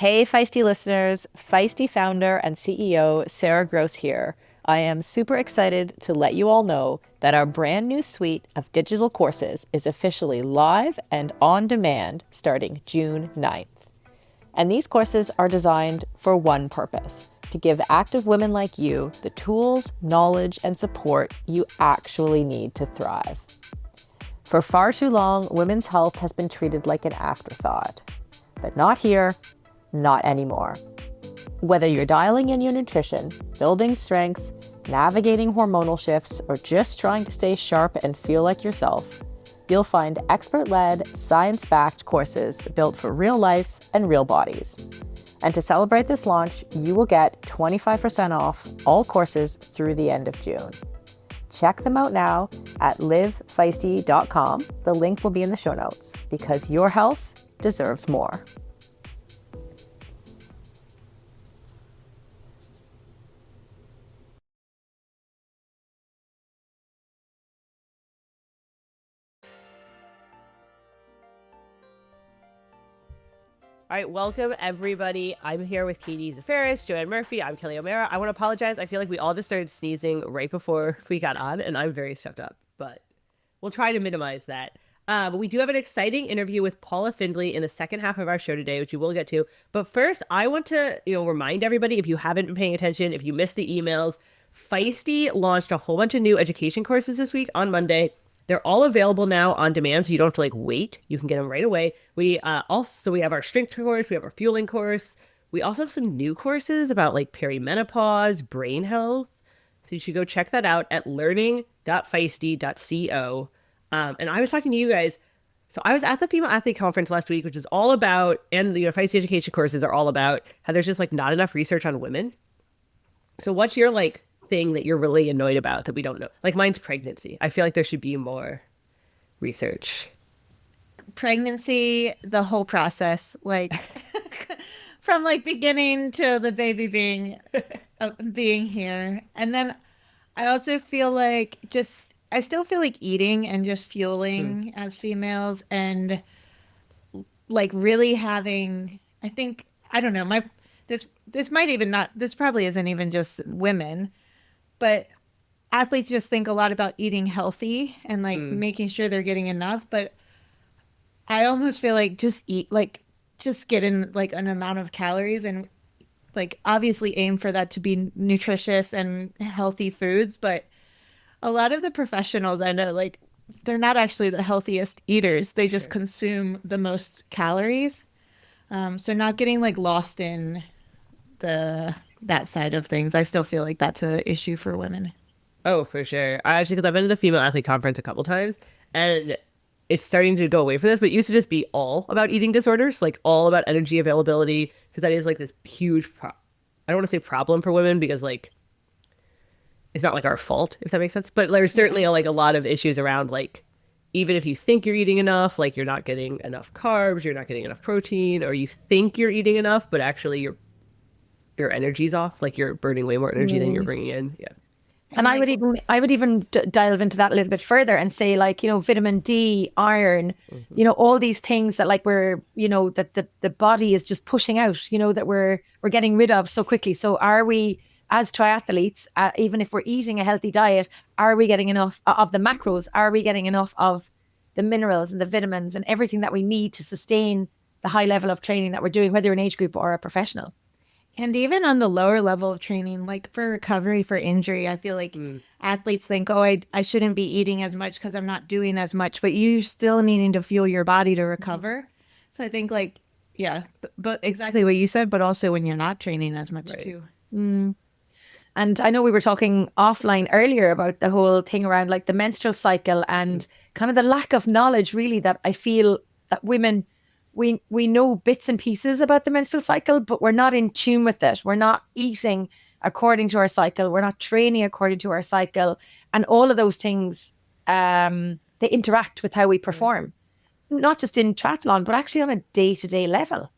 Hey, Feisty listeners, Feisty founder and CEO Sarah Gross here. I am super excited to let you all know that our brand new suite of digital courses is officially live and on demand starting June 9th. And these courses are designed for one purpose: to give active women like you the tools, knowledge, and support you actually need to thrive. For far too long, women's health has been treated like an afterthought. But not here, not anymore. Whether you're dialing in your nutrition, building strength, navigating hormonal shifts, or just trying to stay sharp and feel like yourself, you'll find expert-led, science-backed courses built for real life and real bodies. And to celebrate this launch, you will get 25% off all courses through the end of June. Check them out now at livefeisty.com. The link will be in the show notes, because your health deserves more. All right, welcome everybody. I'm here with Katie Zafaris, Joanne Murphy. I'm Kelly O'Mara. I want to apologize. I feel like we all just started sneezing right before we got on, and I'm very stuffed up, but we'll try to minimize that. But we do have an exciting interview with Paula Findlay in the second half of our show today, which you will get to. But first, I want to remind everybody, if you haven't been paying attention, if you missed the emails, Feisty launched a whole bunch of new education courses this week on Monday. They're all available now on demand, so you don't have to wait. You can get them right away. We have our strength course, we have our fueling course. We also have some new courses about perimenopause, brain health. So you should go check that out at learning.feisty.co. And I was talking to you guys. So I was at the Female Athlete Conference last week, which is all about, and the Feisty education courses are all about how there's just not enough research on women. So what's your thing that you're really annoyed about that we don't know? Mine's pregnancy. I feel like there should be more research. Pregnancy, the whole process, from beginning to the baby being here. And then I also feel I still feel like eating and just fueling as females, and really having, I don't know, this probably isn't even just women, but athletes just think a lot about eating healthy and making sure they're getting enough. But I almost feel just get in an amount of calories, and obviously aim for that to be nutritious and healthy foods. But a lot of the professionals I know, they're not actually the healthiest eaters. They just consume the most calories. So not getting lost in that side of things. I still feel like that's an issue for women. Oh, for sure. Because I've been to the Female Athlete Conference a couple times, and it's starting to go away from this, but it used to just be all about eating disorders, all about energy availability, because that is this huge, I don't want to say problem for women, because it's not our fault, if that makes sense. But there's certainly a lot of issues around even if you think you're eating enough, you're not getting enough carbs, you're not getting enough protein, or you think you're eating enough, but actually your energy's off. You're burning way more energy than you're bringing in. Yeah. And I would even delve into that a little bit further and say vitamin D, iron, all these things that we're, that the body is just pushing out, that we're getting rid of so quickly. So are we, as triathletes, even if we're eating a healthy diet, are we getting enough of the macros? Are we getting enough of the minerals and the vitamins and everything that we need to sustain the high level of training that we're doing, whether you're an age group or a professional? And even on the lower level of training, for recovery, for injury, I feel athletes think, oh, I shouldn't be eating as much because I'm not doing as much, but you're still needing to fuel your body to recover. So I think but exactly what you said, but also when you're not training as much too. And I know we were talking offline earlier about the whole thing around the menstrual cycle and kind of the lack of knowledge, really, that I feel that women, we know bits and pieces about the menstrual cycle, but we're not in tune with it. We're not eating according to our cycle. We're not training according to our cycle. And all of those things, they interact with how we perform, not just in triathlon, but actually on a day-to-day level.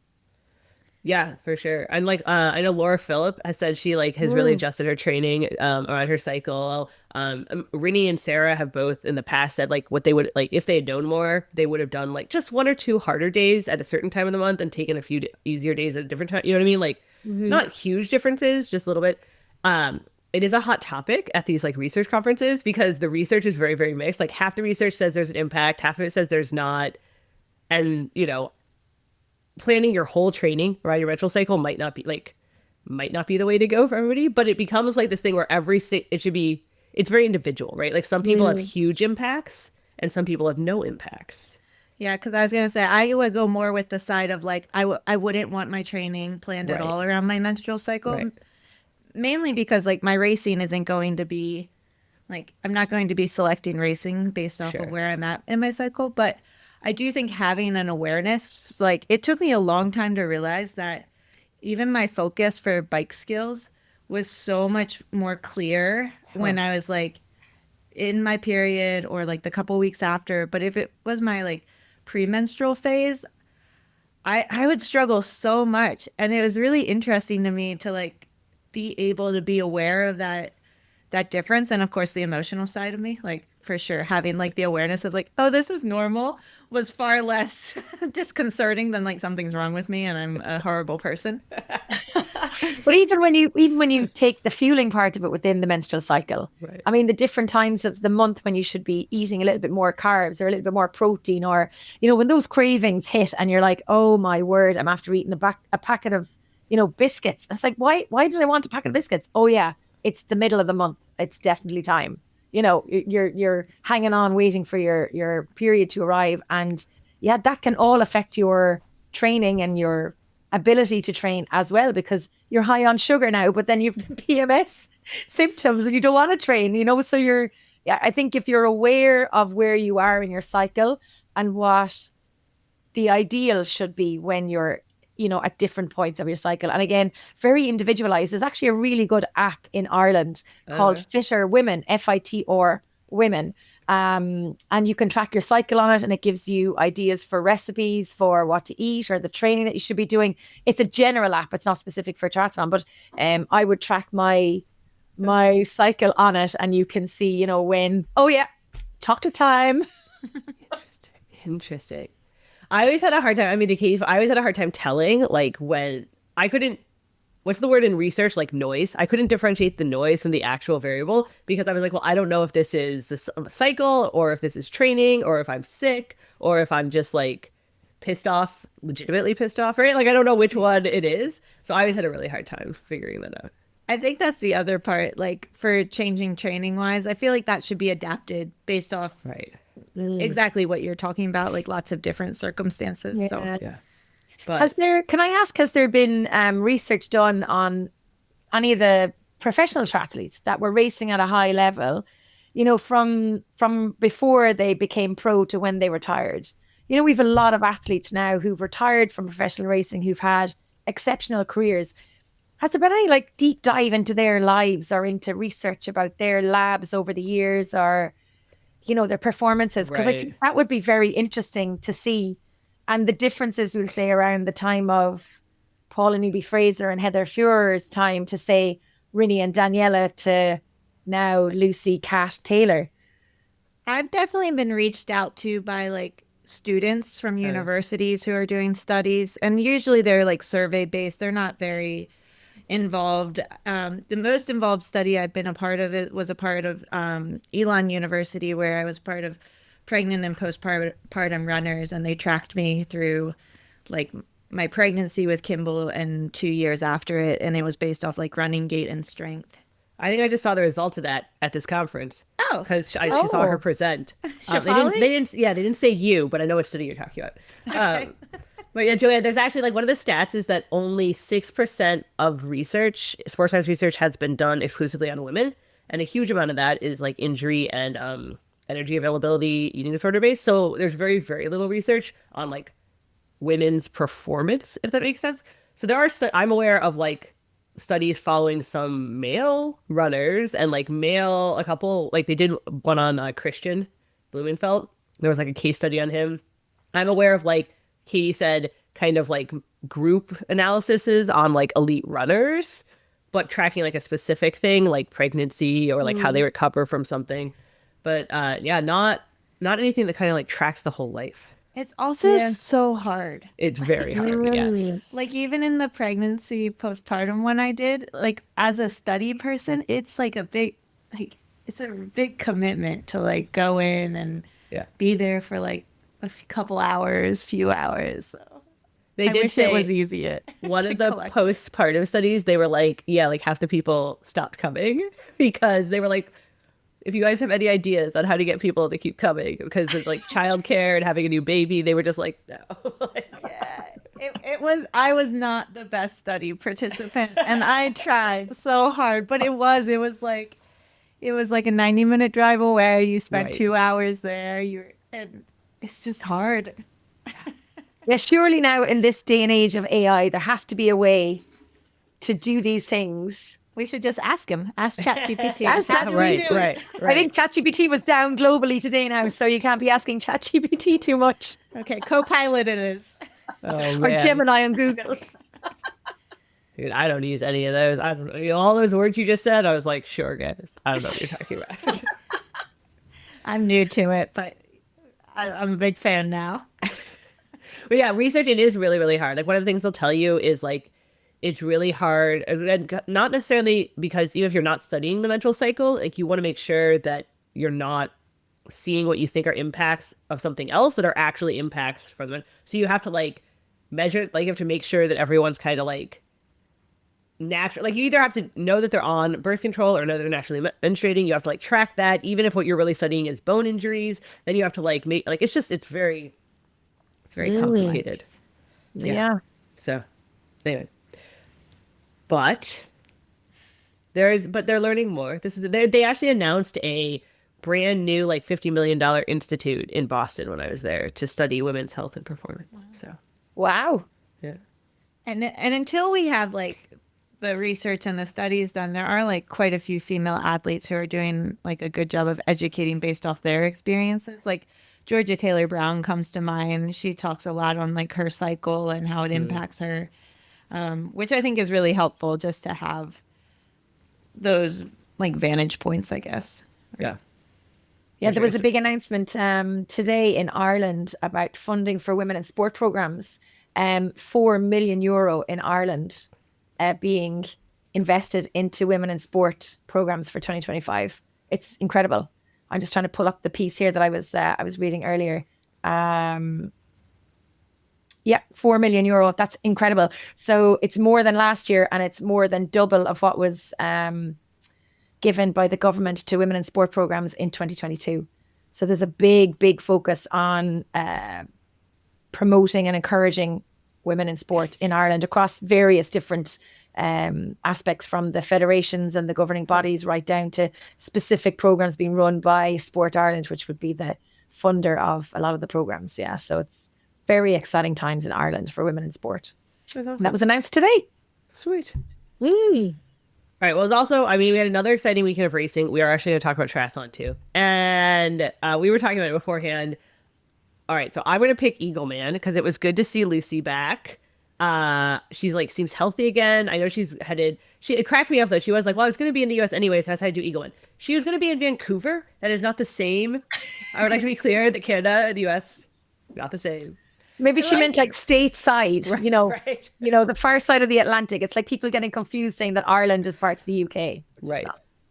Yeah, for sure. And I know Laura Phillip has said she has really adjusted her training around her cycle. Rini and Sarah have both in the past said like what they would like if they had known more, they would have done like just one or two harder days at a certain time of the month and taken a few easier days at a different time. You know what I mean? Like not huge differences, just a little bit. It is a hot topic at these like research conferences because the research is very, very mixed. Like half the research says there's an impact, half of it says there's not. And, you know, planning your whole training around your menstrual cycle might not be the way to go for everybody, but it becomes like this thing where it's very individual, right? Like some people have huge impacts and some people have no impacts. Yeah, because I was gonna say I would go more with the side of like I wouldn't want my training planned at all around my menstrual cycle, mainly because like my racing isn't going to be like I'm not going to be selecting racing based off of where I'm at in my cycle, but I do think having an awareness, like it took me a long time to realize that even my focus for bike skills was so much more clear when I was like in my period or like the couple weeks after. But if it was my like premenstrual phase, I would struggle so much. And it was really interesting to me to like be able to be aware of that difference. And of course the emotional side of me, like for sure having like the awareness of like, oh, this is normal was far less disconcerting than like something's wrong with me and I'm a horrible person. But even when you take the fueling part of it within the menstrual cycle, I mean, the different times of the month when you should be eating a little bit more carbs or a little bit more protein, or, you know, when those cravings hit and you're like, oh my word, I'm after eating a packet of, you know, biscuits. It's like, why did I want a packet of biscuits? Oh yeah, it's the middle of the month. It's definitely time. You know, you're hanging on waiting for your period to arrive. And yeah, that can all affect your training and your ability to train as well, because you're high on sugar now, but then you have the PMS symptoms and you don't want to train, you know. So I think if you're aware of where you are in your cycle and what the ideal should be when you're, you know, at different points of your cycle. And again, very individualized. There's actually a really good app in Ireland called Fitter Women, FITR Women. And you can track your cycle on it, and it gives you ideas for recipes for what to eat or the training that you should be doing. It's a general app. It's not specific for triathlon, but I would track my cycle on it, and you can see, you know, when, oh yeah, chocolate time. Interesting. I always had a hard time. I mean, I always had a hard time telling, like, when I couldn't, what's the word in research? Like noise. I couldn't differentiate the noise from the actual variable because I was like, well, I don't know if this is the cycle or if this is training or if I'm sick or if I'm just like pissed off, legitimately pissed off, right? Like, I don't know which one it is. So I always had a really hard time figuring that out. I think that's the other part, like for changing training wise, I feel like that should be adapted based off exactly what you're talking about, like lots of different circumstances. Yeah. So Yeah. But can I ask, has there been research done on any of the professional triathletes that were racing at a high level, you know, from before they became pro to when they retired? You know, we've a lot of athletes now who've retired from professional racing, who've had exceptional careers. Has there been any like deep dive into their lives or into research about their labs over the years, or, you know, their performances? Because I think that would be very interesting to see. And the differences, we'll say, around the time of Paula Newby-Fraser and Heather Furer's time to, say, Rinny and Daniela to now Lucy, Kat, Taylor. I've definitely been reached out to by like students from universities who are doing studies, and usually they're like survey based. They're not very involved. The most involved study I've been a part of was a part of Elon University, where I was part of pregnant and postpartum runners, and they tracked me through like my pregnancy with Kimball and 2 years after it, and it was based off like running gait and strength. I think I just saw the results of that at this conference. Oh, because she saw her present. They didn't say you, but I know which study you're talking about. But yeah, Joanne, there's actually like one of the stats is that only 6% of research, sports science research, has been done exclusively on women, and a huge amount of that is like injury and energy availability, eating disorder based. So there's very, very little research on like women's performance, if that makes sense. So there are, I'm aware of like studies following some male runners and like a couple, like they did one on Christian Blumenfeld. There was like a case study on him. I'm aware of, like Katie said, kind of like group analyses on like elite runners. but tracking like a specific thing like pregnancy or like how they recover from something. But yeah, not anything that kind of like tracks the whole life. It's also so hard. It's very hard. Yes. Like even in the pregnancy postpartum one I did, like as a study person, it's like it's a big commitment to like go in and be there for like a couple hours, few hours. So They I did wish say it was easier. one to of the collect. postpartum studies, they were like, yeah, like half the people stopped coming because they were like, if you guys have any ideas on how to get people to keep coming, because of like childcare and having a new baby, they were just like, no. Yeah, it was. I was not the best study participant, and I tried so hard, but it was like a 90-minute drive away. You spent Right. 2 hours there. And it's just hard. Yeah, surely now in this day and age of AI, there has to be a way to do these things. We should just ask him. Ask ChatGPT. Ask How do we right, do it? right, I think ChatGPT was down globally today now, so you can't be asking ChatGPT too much. Okay, Copilot it is. Oh, Or man. Gemini on Google. Dude, I don't use any of those. I don't all those words you just said. I was like, sure, guys. I don't know what you're talking about. I'm new to it, but I'm a big fan now. But yeah, research, it is really, really hard. Like one of the things they'll tell you is like, it's really hard, and not necessarily because even if you're not studying the menstrual cycle, like you want to make sure that you're not seeing what you think are impacts of something else that are actually impacts from the. So you have to like measure, like you have to make sure that everyone's kind of like natural. Like you either have to know that they're on birth control or know they're naturally menstruating. You have to like track that, even if what you're really studying is bone injuries. Then you have to like make like it's very complicated. Yeah. So anyway. But they're learning more. They actually announced a brand new like $50 million institute in Boston when I was there to study women's health and performance. So Wow. yeah. And until we have like the research and the studies done, there are like quite a few female athletes who are doing like a good job of educating based off their experiences. Like Georgia Taylor Brown comes to mind. She talks a lot on like her cycle and how it impacts her, which I think is really helpful just to have those like vantage points, I guess. Yeah. Yeah, there was a big announcement today in Ireland about funding for women in sport programs. €4 million in Ireland being invested into women in sport programs for 2025. It's incredible. I'm just trying to pull up the piece here that I was reading earlier. Yeah, €4 million. That's incredible. So it's more than last year, and it's more than double of what was given by the government to women in sport programs in 2022. So there's a big focus on promoting and encouraging women in sport in Ireland across various different aspects, from the federations and the governing bodies right down to specific programs being run by Sport Ireland, which would be the funder of a lot of the programs. Yeah, so it's very exciting times in Ireland for women in sport. That's awesome. And that was announced today. Sweet. All right. Well, it's also, I mean, we had another exciting weekend of racing. We are actually going to talk about triathlon too. And we were talking about it beforehand. All right. So I'm going to pick Eagleman because it was good to see Lucy back. She's like, seems healthy again. I know it cracked me up though. She was like, well, I was going to be in the US anyways. So that's how I do Eagleman. She was going to be in Vancouver. That is not the same. I would like to be clear that Canada and the US, not the same. Maybe she meant like stateside, Right. the far side of the Atlantic. It's like people getting confused saying that Ireland is part of the UK. Right.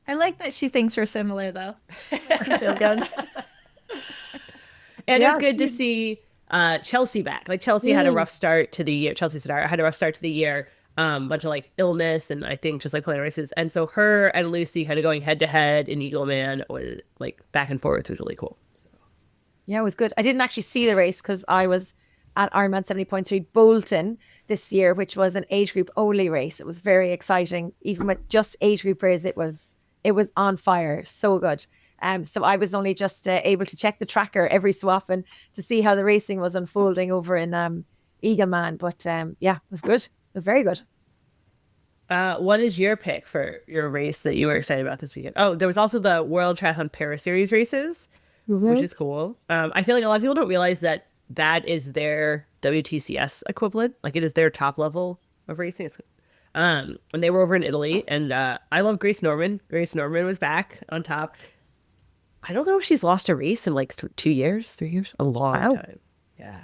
I like that she thinks we're similar though. Makes me feel good. And Yeah, it's good to see Chelsea back. Like Chelsea had a rough start to the year. Chelsea Sodaro had a rough start to the year. Bunch of like illness and I think just like playing races. And so her and Lucy kind of going head to head in Eagleman was like back and forth was really cool. Yeah, it was good. I didn't actually see the race because I was at Ironman 70.3 Bolton this year, which was an age group only race. It was very exciting. Even with just age group race, it was on fire. So good. So I was only just able to check the tracker every so often to see how the racing was unfolding over in Eagleman. But yeah, it was good. It was very good. What is your pick for your race that you were excited about this weekend? Oh, there was also the World Triathlon Para Series races, which is cool. I feel like a lot of people don't realize that is their WTCS equivalent. Like it is their top level of racing. when they were over in Italy, and I love Grace Norman. Grace Norman was back on top. I don't know if she's lost a race in like 2 years, 3 years, a long Wow. time. Yeah.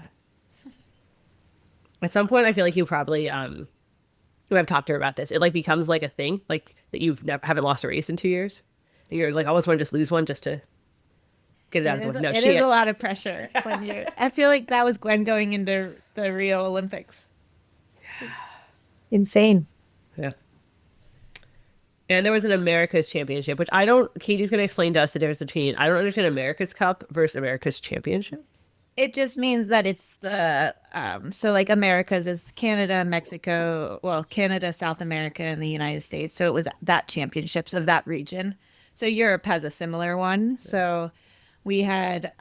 At some point, I feel like you probably who I've talked to her about this. It like becomes like a thing, like that you've never haven't lost a race in 2 years, and you're like always want to just lose one just to get it out of the way. No, It is a lot of pressure when you. I feel like that was Gwen going into the Rio Olympics. Insane. Yeah. And there was an America's Championship, which I don't. Katie's going to explain to us the difference between. I don't understand America's Cup versus America's Championship. It just means that it's the so like America's is Canada, Mexico, well, Canada, South America, and the United States. So it was that championships of that region. So Europe has a similar one. So we had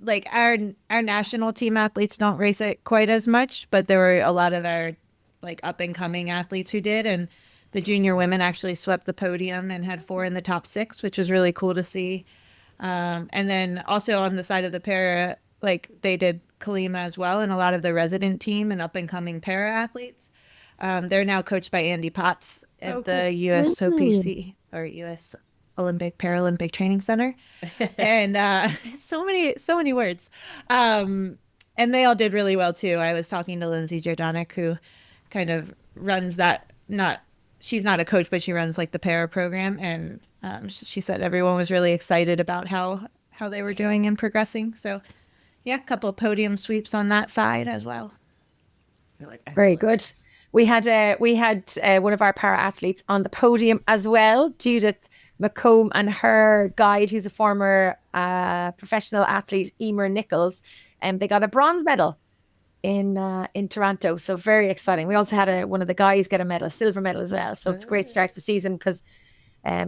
like our national team athletes don't race it quite as much, but there were a lot of our like up and coming athletes who did, and the junior women actually swept the podium and had 4 in the top 6, which was really cool to see. And then also on the side of the para, like they did Kalima as well, and a lot of the resident team and up and coming para athletes. They're now coached by Andy Potts at the USOPC or US Olympic Paralympic Training Center, and so many words. And they all did really well too. I was talking to Lindsay Jordanic, who kind of runs that. She's not a coach, but she runs like the para program, and she said everyone was really excited about how they were doing and progressing. So. Yeah, a couple of podium sweeps on that side as well. Very good. We had one of our para athletes on the podium as well, Judith McComb, and her guide, who's a former professional athlete, Emer Nichols, and they got a bronze medal in Toronto. So very exciting. We also had one of the guys get a silver medal as well. So it's a great start to the season because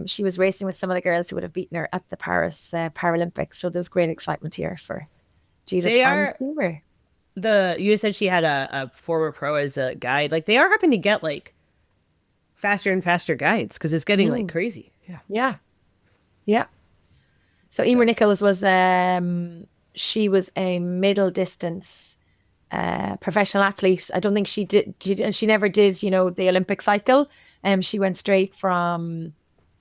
she was racing with some of the girls who would have beaten her at the Paris Paralympics. So there's great excitement here for Judith. You said she had a former pro as a guide. Like they are hoping to get like faster and faster guides because it's getting like crazy. Yeah. So Emer Nichols was she was a middle distance professional athlete. I don't think she never did the Olympic cycle. She went straight from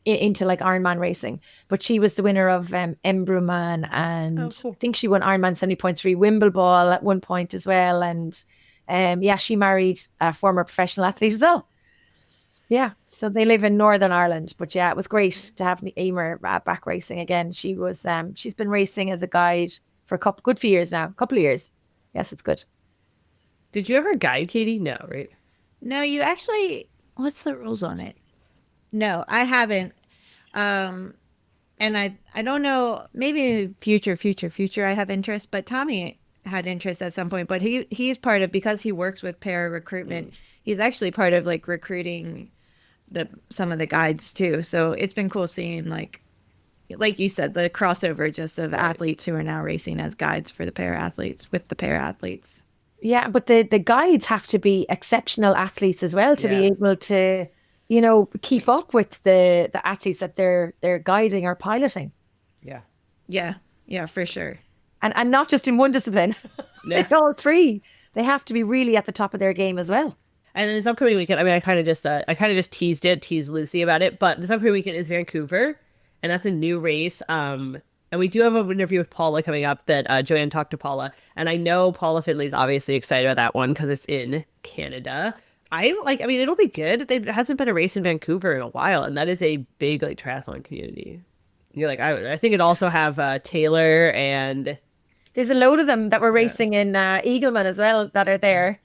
into like Ironman racing, but she was the winner of Embruman, and I think she won Ironman 70.3 Wimbledon at one point as well, and she married a former professional athlete as well. So they live in Northern Ireland, but it was great to have Emer back racing again. She was she's been racing as a guide for a couple of years now. Yes, it's good. Did you ever guide, Katie? No, right? No, you actually. What's the rules on it? No, I haven't. And I don't know, maybe future I have interest, but Tommy had interest at some point, but he's part of, because he works with para recruitment, he's actually part of like recruiting some of the guides too. So it's been cool seeing like you said, the crossover just of athletes who are now racing as guides for the para athletes with the para athletes. Yeah, but the guides have to be exceptional athletes as well to be able to keep up with the athletes that they're guiding or piloting. Yeah, for sure. And not just in one discipline. Yeah. All 3. They have to be really at the top of their game as well. And then this upcoming weekend, I mean, I kind of just teased Lucy about it, but this upcoming weekend is Vancouver, and that's a new race. And we do have an interview with Paula coming up that Joanne talked to Paula, and I know Paula Findlay is obviously excited about that one because it's in Canada. It'll be good. There hasn't been a race in Vancouver in a while, and that is a big like triathlon community. You're like, I think it also have Taylor, and there's a load of them that were racing in Eagleman as well that are there.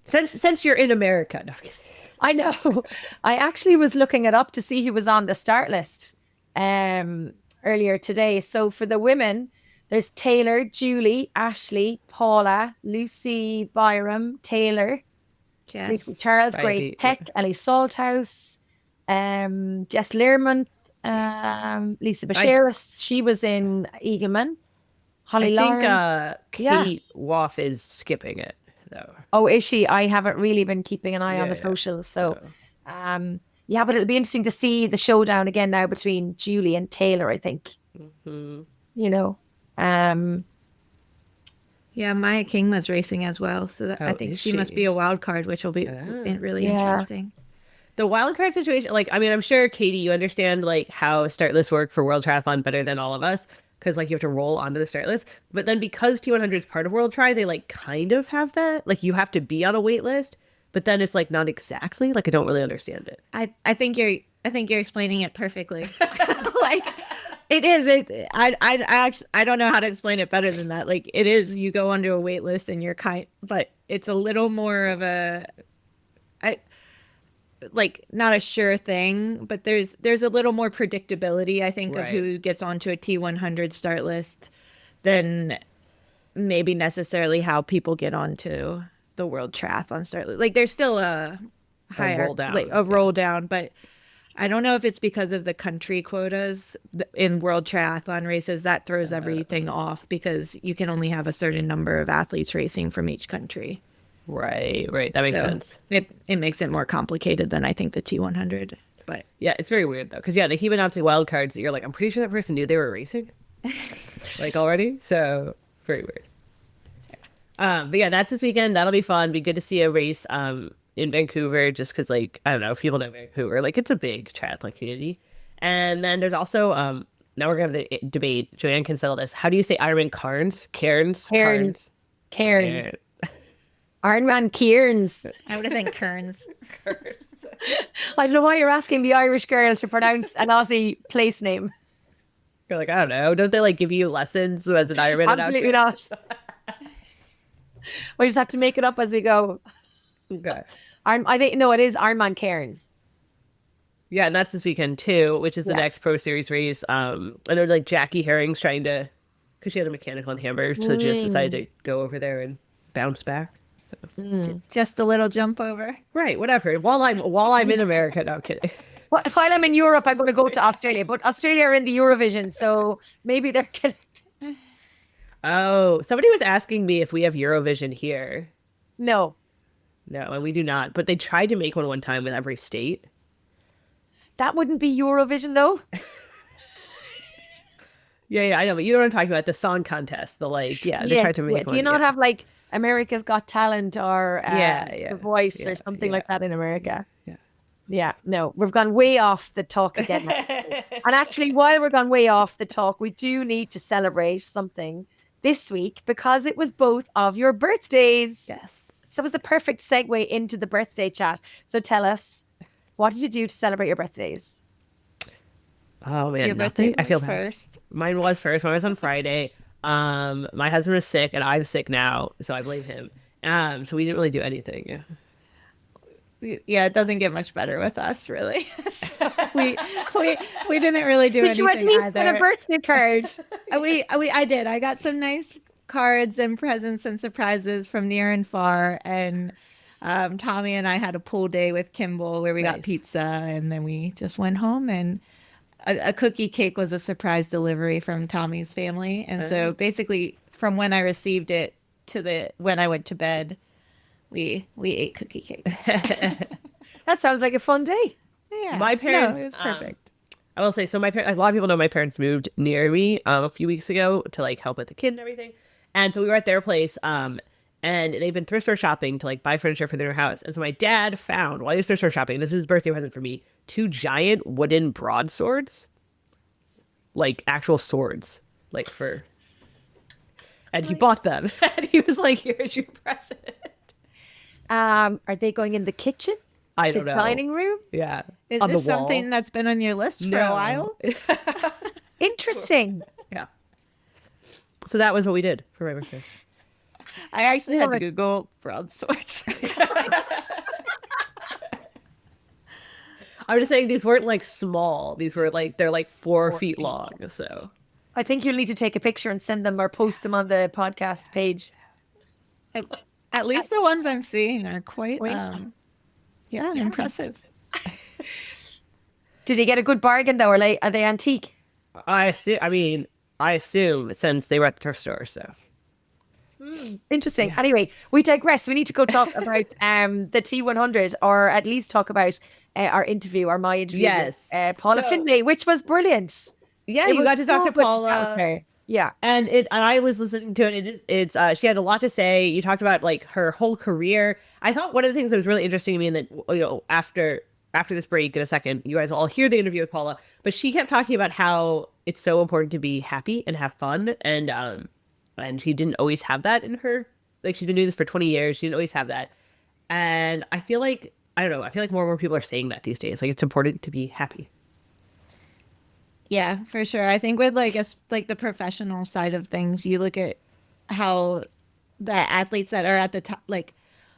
Since you're in America, no, I know. I actually was looking it up to see who was on the start list earlier today. So for the women, there's Taylor, Julie, Ashley, Paula, Lucy, Byram, Taylor. Yes. Charles Gray Peck, Ellie Salthouse, Jess Learmonth, Lisa Basheris. She was in Eagleman. Holly Lauren. I think Kate Woff is skipping it though. Oh, is she? I haven't really been keeping an eye on the socials. So, but it'll be interesting to see the showdown again now between Julie and Taylor, I think. Mm-hmm. Yeah, Maya King was racing as well, so I Oh, think is she must she? be a wild card, which will be really Yeah. interesting. The wild card situation, like, I mean, I'm sure, Katie, you understand, like, how start lists work for World Triathlon better than all of us, because, like, you have to roll onto the start list. But then because T100 is part of World Tri, they, like, kind of have that. Like, you have to be on a wait list, but then it's, like, not exactly. Like, I don't really understand it. I think you're explaining it perfectly. Like it is. I don't know how to explain it better than that. Like it is. You go onto a wait list and you're but it's a little more of a, I like not a sure thing, but there's a little more predictability. I think of Right. who gets onto a T100 start list than maybe necessarily how people get onto the World Triathlon start list. Like there's still a higher roll down, like a roll down, but I don't know if it's because of the country quotas in World Triathlon races that throws everything off because you can only have a certain number of athletes racing from each country. Right, right. That makes So sense. It makes it more complicated than I think the T100. But Yeah, it's very weird, though, because, yeah, they keep announcing wild cards that you're like, I'm pretty sure that person knew they were racing, like, already. So, very weird. But yeah, that's this weekend. That'll be fun. Be good to see a race in Vancouver, just because, like, I don't know if people know Vancouver, like, it's a big triathlon community. And then there's also now we're gonna have the debate. Joanne can settle this. How do you say Ironman Cairns? Cairns? Cairns. Cairns. Ironman Cairns. I would have think Kearns. I don't know why you're asking the Irish girl to pronounce an Aussie place name. You're like, I don't know. Don't they like give you lessons as an Ironman Absolutely announcer? not. We just have to make it up as we go. Okay. I think no, it is Ironman Cairns. Yeah, and that's this weekend too, which is the Yeah. next Pro Series race. I know like Jackie Herring's trying to, because she had a mechanical in Hamburg, so just decided to go over there and bounce back. Just a little jump over. Right, whatever. While I'm in America, no I'm kidding. While I'm in Europe, I'm going to go to Australia, but Australia are in the Eurovision, so maybe they're connected. Oh, somebody was asking me if we have Eurovision here. No, No, and we do not. But they tried to make one time with every state. that wouldn't be Eurovision though. Yeah, I know, but you know what I'm talking about. The song contest. They tried to make one. Do you not have like America's Got Talent or The Voice yeah, or something yeah. like that in America? Yeah. Yeah, no, we've gone way off the talk again. And actually, while we're gone way off the talk, we do need to celebrate something this week because it was both of your birthdays. Yes. So it was the perfect segue into the birthday chat. So tell us, what did you do to celebrate your birthdays? Oh man, Your birthday nothing. I feel was bad. first. Mine was first. Mine was on Friday. My husband was sick, and I'm sick now, so I blame him. So we didn't really do anything. Yeah. Yeah, it doesn't get much better with us, really. So we didn't really do Did you at anything least either. get a birthday card? I did. I got some nice cards and presents and surprises from near and far. And Tommy and I had a pool day with Kimball where we got Nice. pizza, and then we just went home. And a cookie cake was a surprise delivery from Tommy's family. And so basically, from when I received it to when I went to bed, we ate cookie cake. That sounds like a fun day. Yeah, My parents, No, it was perfect. I will say, so my parents, a lot of people know my parents moved near me a few weeks ago to like help with the kid and everything. And so we were at their place and they've been thrift store shopping to like buy furniture for their house. And so my dad found, while he was thrift store shopping, this is his birthday present for me, 2 giant wooden broadswords, like actual swords, like for, and he bought them. And he was like, here's your present. Are they going in the kitchen? I The don't know. dining room? Yeah. Is on this the wall. something that's been on your list for a while? Interesting. Yeah. So that was what we did for my birthday. I actually had to Lord. Google broadswords. I'm just saying these weren't like small. These were like, they're like 4 feet long. So I think you'll need to take a picture and send them or post them on the podcast page. At least the ones I'm seeing are quite, Wait. impressive. Did he get a good bargain though, or like are they antique? I assume since they were at the thrift store. So Interesting. Anyway, we digress. We need to go talk about the T100, or at least talk about my interview Yes. with Paula So- Findlay, which was brilliant. yeah, It you was got to talk so to good Paula. talk to her. Yeah. And I was listening to it. It's she had a lot to say. You talked about like her whole career. I thought one of the things that was really interesting to me, and that after this break in a second, you guys will all hear the interview with Paula. But she kept talking about how it's so important to be happy and have fun, and she didn't always have that in her. Like she's been doing this for 20 years. She didn't always have that, and I feel like I don't know. I feel like more and more people are saying that these days. Like it's important to be happy. Yeah, for sure. I think with like like the professional side of things, you look at how the athletes that are at the top, like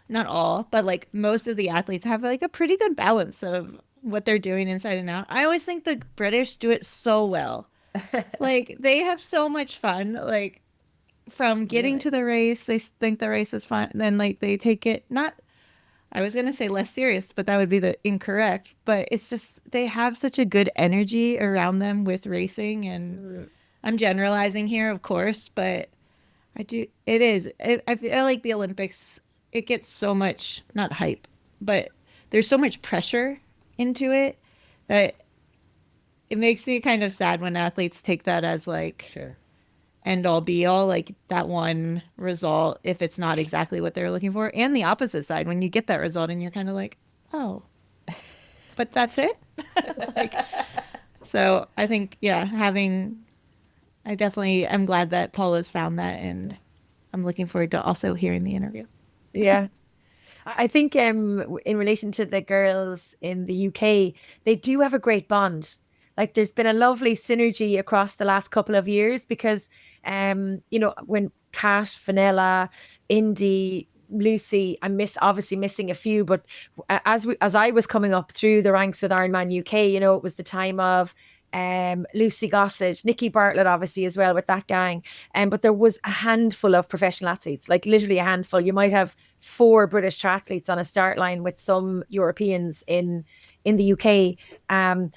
not all, but like most of the athletes have like a pretty good balance of what they're doing inside and out. I always think the British do it so well. Like they have so much fun. Like from getting to the race, they think the race is fun. And then like they take it not I was gonna say less serious, but that would be the incorrect. But it's just they have such a good energy around them with racing, and I'm generalizing here, of course, but I do. It is. I feel like the Olympics. It gets so much not hype, but there's so much pressure into it that it makes me kind of sad when athletes take that as like Sure. end all be all, like that one result if it's not exactly what they're looking for, and the opposite side when you get that result and you're kind of like, oh, but that's it. Like, so I think I definitely am glad that Paula's found that, and I'm looking forward to also hearing the interview. Yeah. I think in relation to the girls in the UK, they do have a great bond. Like there's been a lovely synergy across the last couple of years because, when Kat, Fenella, Indy, Lucy, obviously missing a few, but as I was coming up through the ranks with Ironman UK, it was the time of Lucy Gossage, Nikki Bartlett, obviously as well with that gang. But there was a handful of professional athletes, like literally a handful. You might have 4 British triathletes on a start line with some Europeans in the UK. And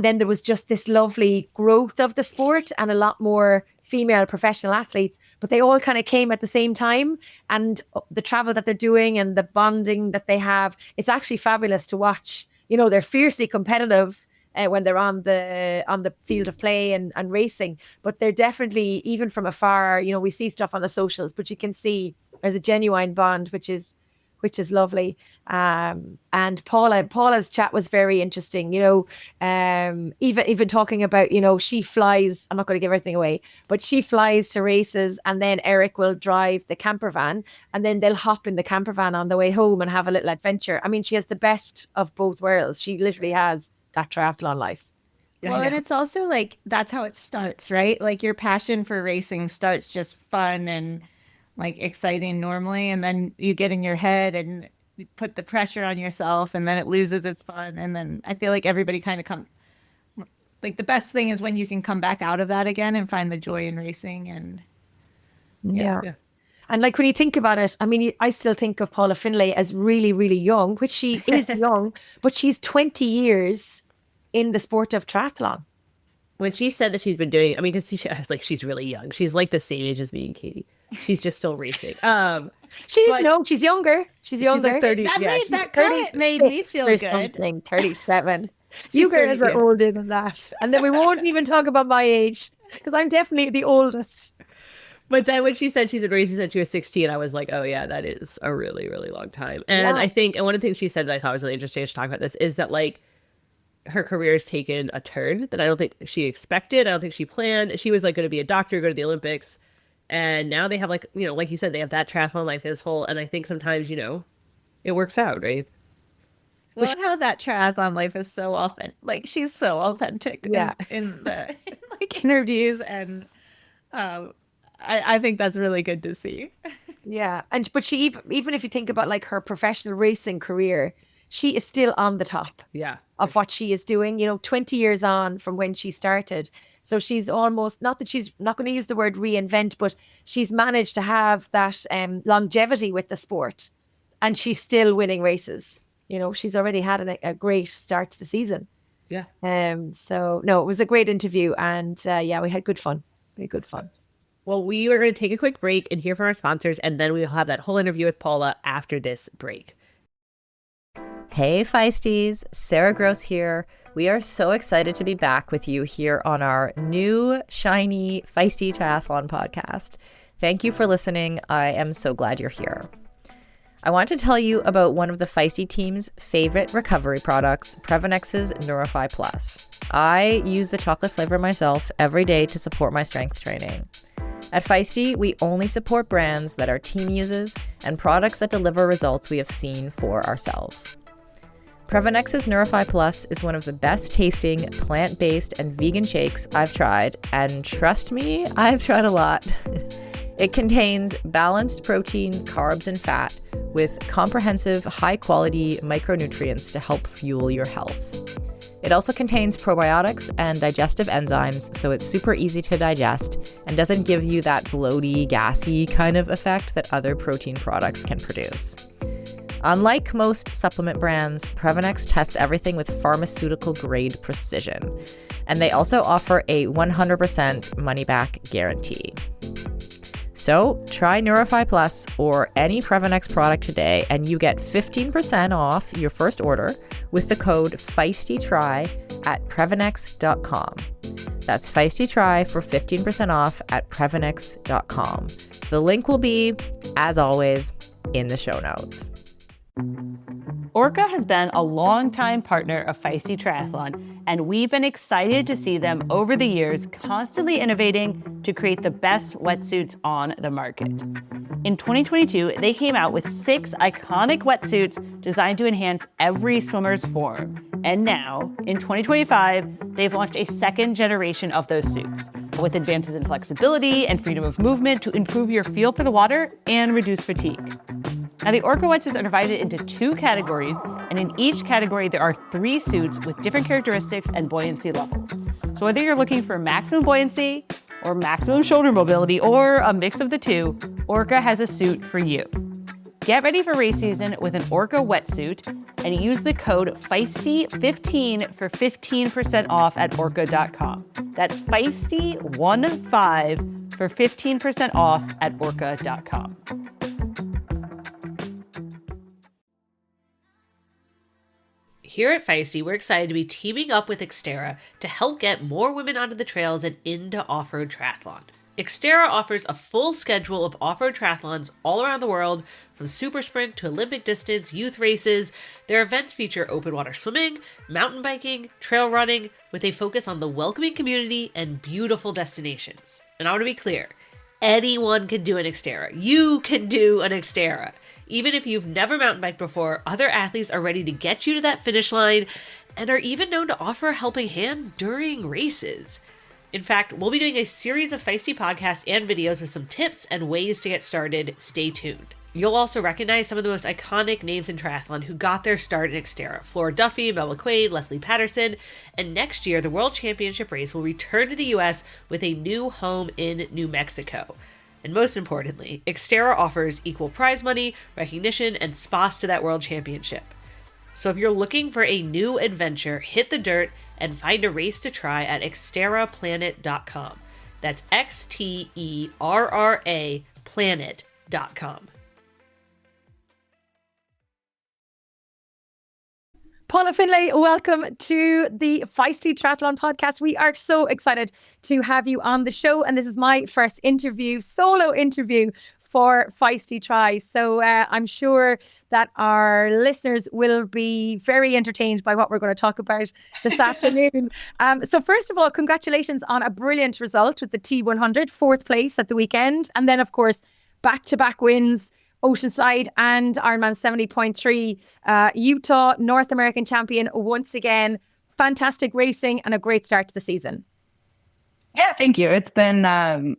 then there was just this lovely growth of the sport and a lot more female professional athletes, but they all kind of came at the same time. And the travel that they're doing and the bonding that they have, it's actually fabulous to watch. They're fiercely competitive when they're on the field of play and racing, but they're definitely, even from afar, we see stuff on the socials, but you can see there's a genuine bond, which is lovely. And Paula's chat was very interesting, even talking about, she flies, I'm not going to give everything away, but she flies to races, and then Eric will drive the camper van, and then they'll hop in the camper van on the way home and have a little adventure. I mean, she has the best of both worlds. She literally has that triathlon life. Well, and it's also like that's how it starts, right? Like your passion for racing starts just fun and like exciting normally, and then you get in your head and you put the pressure on yourself, and then it loses its fun. And then I feel like everybody kind of like the best thing is when you can come back out of that again and find the joy in racing. And yeah. And like when you think about it, I mean, I still think of Paula Findlay as really, really young, which she is young, but she's 20 years in the sport of triathlon. When she said that she's been doing, I mean, because she's really young. She's like the same age as me and Katie. She's just still racing. She's younger. She's younger. Like 30. That comment made me feel good. 37. You girls are older than that. And then we won't even talk about my age, because I'm definitely the oldest. But then when she said she's been racing since she was 16, I was like, oh yeah, that is a really, really long time. And I think, and one of the things she said that I thought was really interesting to talk about this is that like her career has taken a turn that I don't think she expected. I don't think she planned. She was like going to be a doctor, go to the Olympics. And now they have like, like you said, they have that triathlon life, this whole, and I think sometimes, it works out, right? Well, how that triathlon life is so often, like she's so authentic in the like interviews, and I think that's really good to see. Yeah. But she, even if you think about like her professional racing career, she is still on the top of what she is doing, 20 years on from when she started. So she's almost, not that she's not going to use the word reinvent, but she's managed to have that longevity with the sport, and she's still winning races. She's already had a great start to the season. Yeah. So no, it was a great interview, and we had good fun. Well, we were going to take a quick break and hear from our sponsors, and then we will have that whole interview with Paula after this break. Hey Feisties, Sarah Gross here. We are so excited to be back with you here on our new, shiny, Feisty Triathlon podcast. Thank you for listening. I am so glad you're here. I want to tell you about one of the Feisty team's favorite recovery products, Prevenex's Neurify Plus. I use the chocolate flavor myself every day to support my strength training. At Feisty, we only support brands that our team uses and products that deliver results we have seen for ourselves. Prevenex's Neurify Plus is one of the best tasting plant-based and vegan shakes I've tried, and trust me, I've tried a lot. It contains balanced protein, carbs, and fat with comprehensive, high-quality micronutrients to help fuel your health. It also contains probiotics and digestive enzymes, so it's super easy to digest and doesn't give you that bloaty, gassy kind of effect that other protein products can produce. Unlike most supplement brands, Prevenex tests everything with pharmaceutical-grade precision, and they also offer a 100% money-back guarantee. So try Neurify Plus or any Prevenex product today, and you get 15% off your first order with the code FEISTYTRY at Prevenex.com. That's FEISTYTRY for 15% off at Prevenex.com. The link will be, as always, in the show notes. Orca has been a longtime partner of Feisty Triathlon, and we've been excited to see them over the years constantly innovating to create the best wetsuits on the market. In 2022, they came out with 6 iconic wetsuits designed to enhance every swimmer's form. And now, in 2025, they've launched a second generation of those suits, with advances in flexibility and freedom of movement to improve your feel for the water and reduce fatigue. Now, the Orca wetsuits are divided into 2 categories, and in each category there are 3 suits with different characteristics and buoyancy levels. So whether you're looking for maximum buoyancy or maximum shoulder mobility or a mix of the two, Orca has a suit for you. Get ready for race season with an Orca wetsuit and use the code FEISTY15 for 15% off at orca.com. That's FEISTY15 for 15% off at orca.com. Here at Feisty, we're excited to be teaming up with Xterra to help get more women onto the trails and into off-road triathlon. Xterra offers a full schedule of off-road triathlons all around the world, from super sprint to Olympic distance, youth races. Their events feature open water swimming, mountain biking, trail running, with a focus on the welcoming community and beautiful destinations. And I want to be clear, anyone can do an Xterra. You can do an Xterra. Even if you've never mountain biked before, other athletes are ready to get you to that finish line and are even known to offer a helping hand during races. In fact, we'll be doing a series of Feisty podcasts and videos with some tips and ways to get started. Stay tuned. You'll also recognize some of the most iconic names in triathlon who got their start in Xterra: Flora Duffy, Mel McQuaid, Leslie Patterson, and next year the World Championship race will return to the US with a new home in New Mexico. And most importantly, Xterra offers equal prize money, recognition, and spots to that World Championship. So if you're looking for a new adventure, hit the dirt and find a race to try at xterraplanet.com. That's XTERRA planet.com. Paula Findlay, welcome to the Feisty Triathlon podcast. We are so excited to have you on the show, and this is my first solo interview for Feisty Tri. So I'm sure that our listeners will be very entertained by what we're going to talk about this afternoon. So first of all, congratulations on a brilliant result with the T100, 4th place at the weekend, and then of course back-to-back wins. Oceanside and Ironman 70.3, Utah, North American champion once again. Fantastic racing and a great start to the season. Yeah, thank you. It's been, a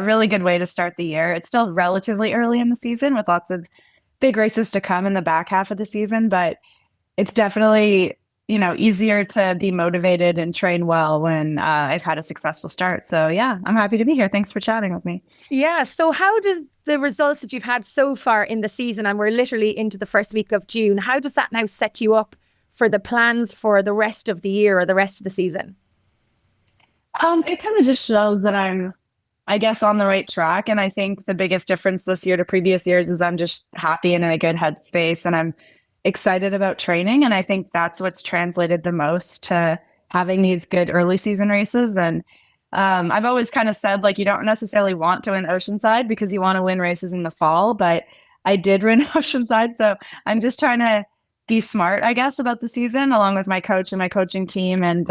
really good way to start the year. It's still relatively early in the season with lots of big races to come in the back half of the season, but it's definitely, easier to be motivated and train well when I've had a successful start. So yeah, I'm happy to be here. Thanks for chatting with me. Yeah. So how does the results that you've had so far in the season, and we're literally into the first week of June, how does that now set you up for the plans for the rest of the year or the rest of the season? It kind of just shows that I'm, I guess, on the right track. And I think the biggest difference this year to previous years is I'm just happy and in a good headspace. And I'm excited about training. And I think that's what's translated the most to having these good early season races. And I've always kind of said, like, you don't necessarily want to win Oceanside because you want to win races in the fall, but I did win Oceanside. So I'm just trying to be smart, I guess, about the season, along with my coach and my coaching team, and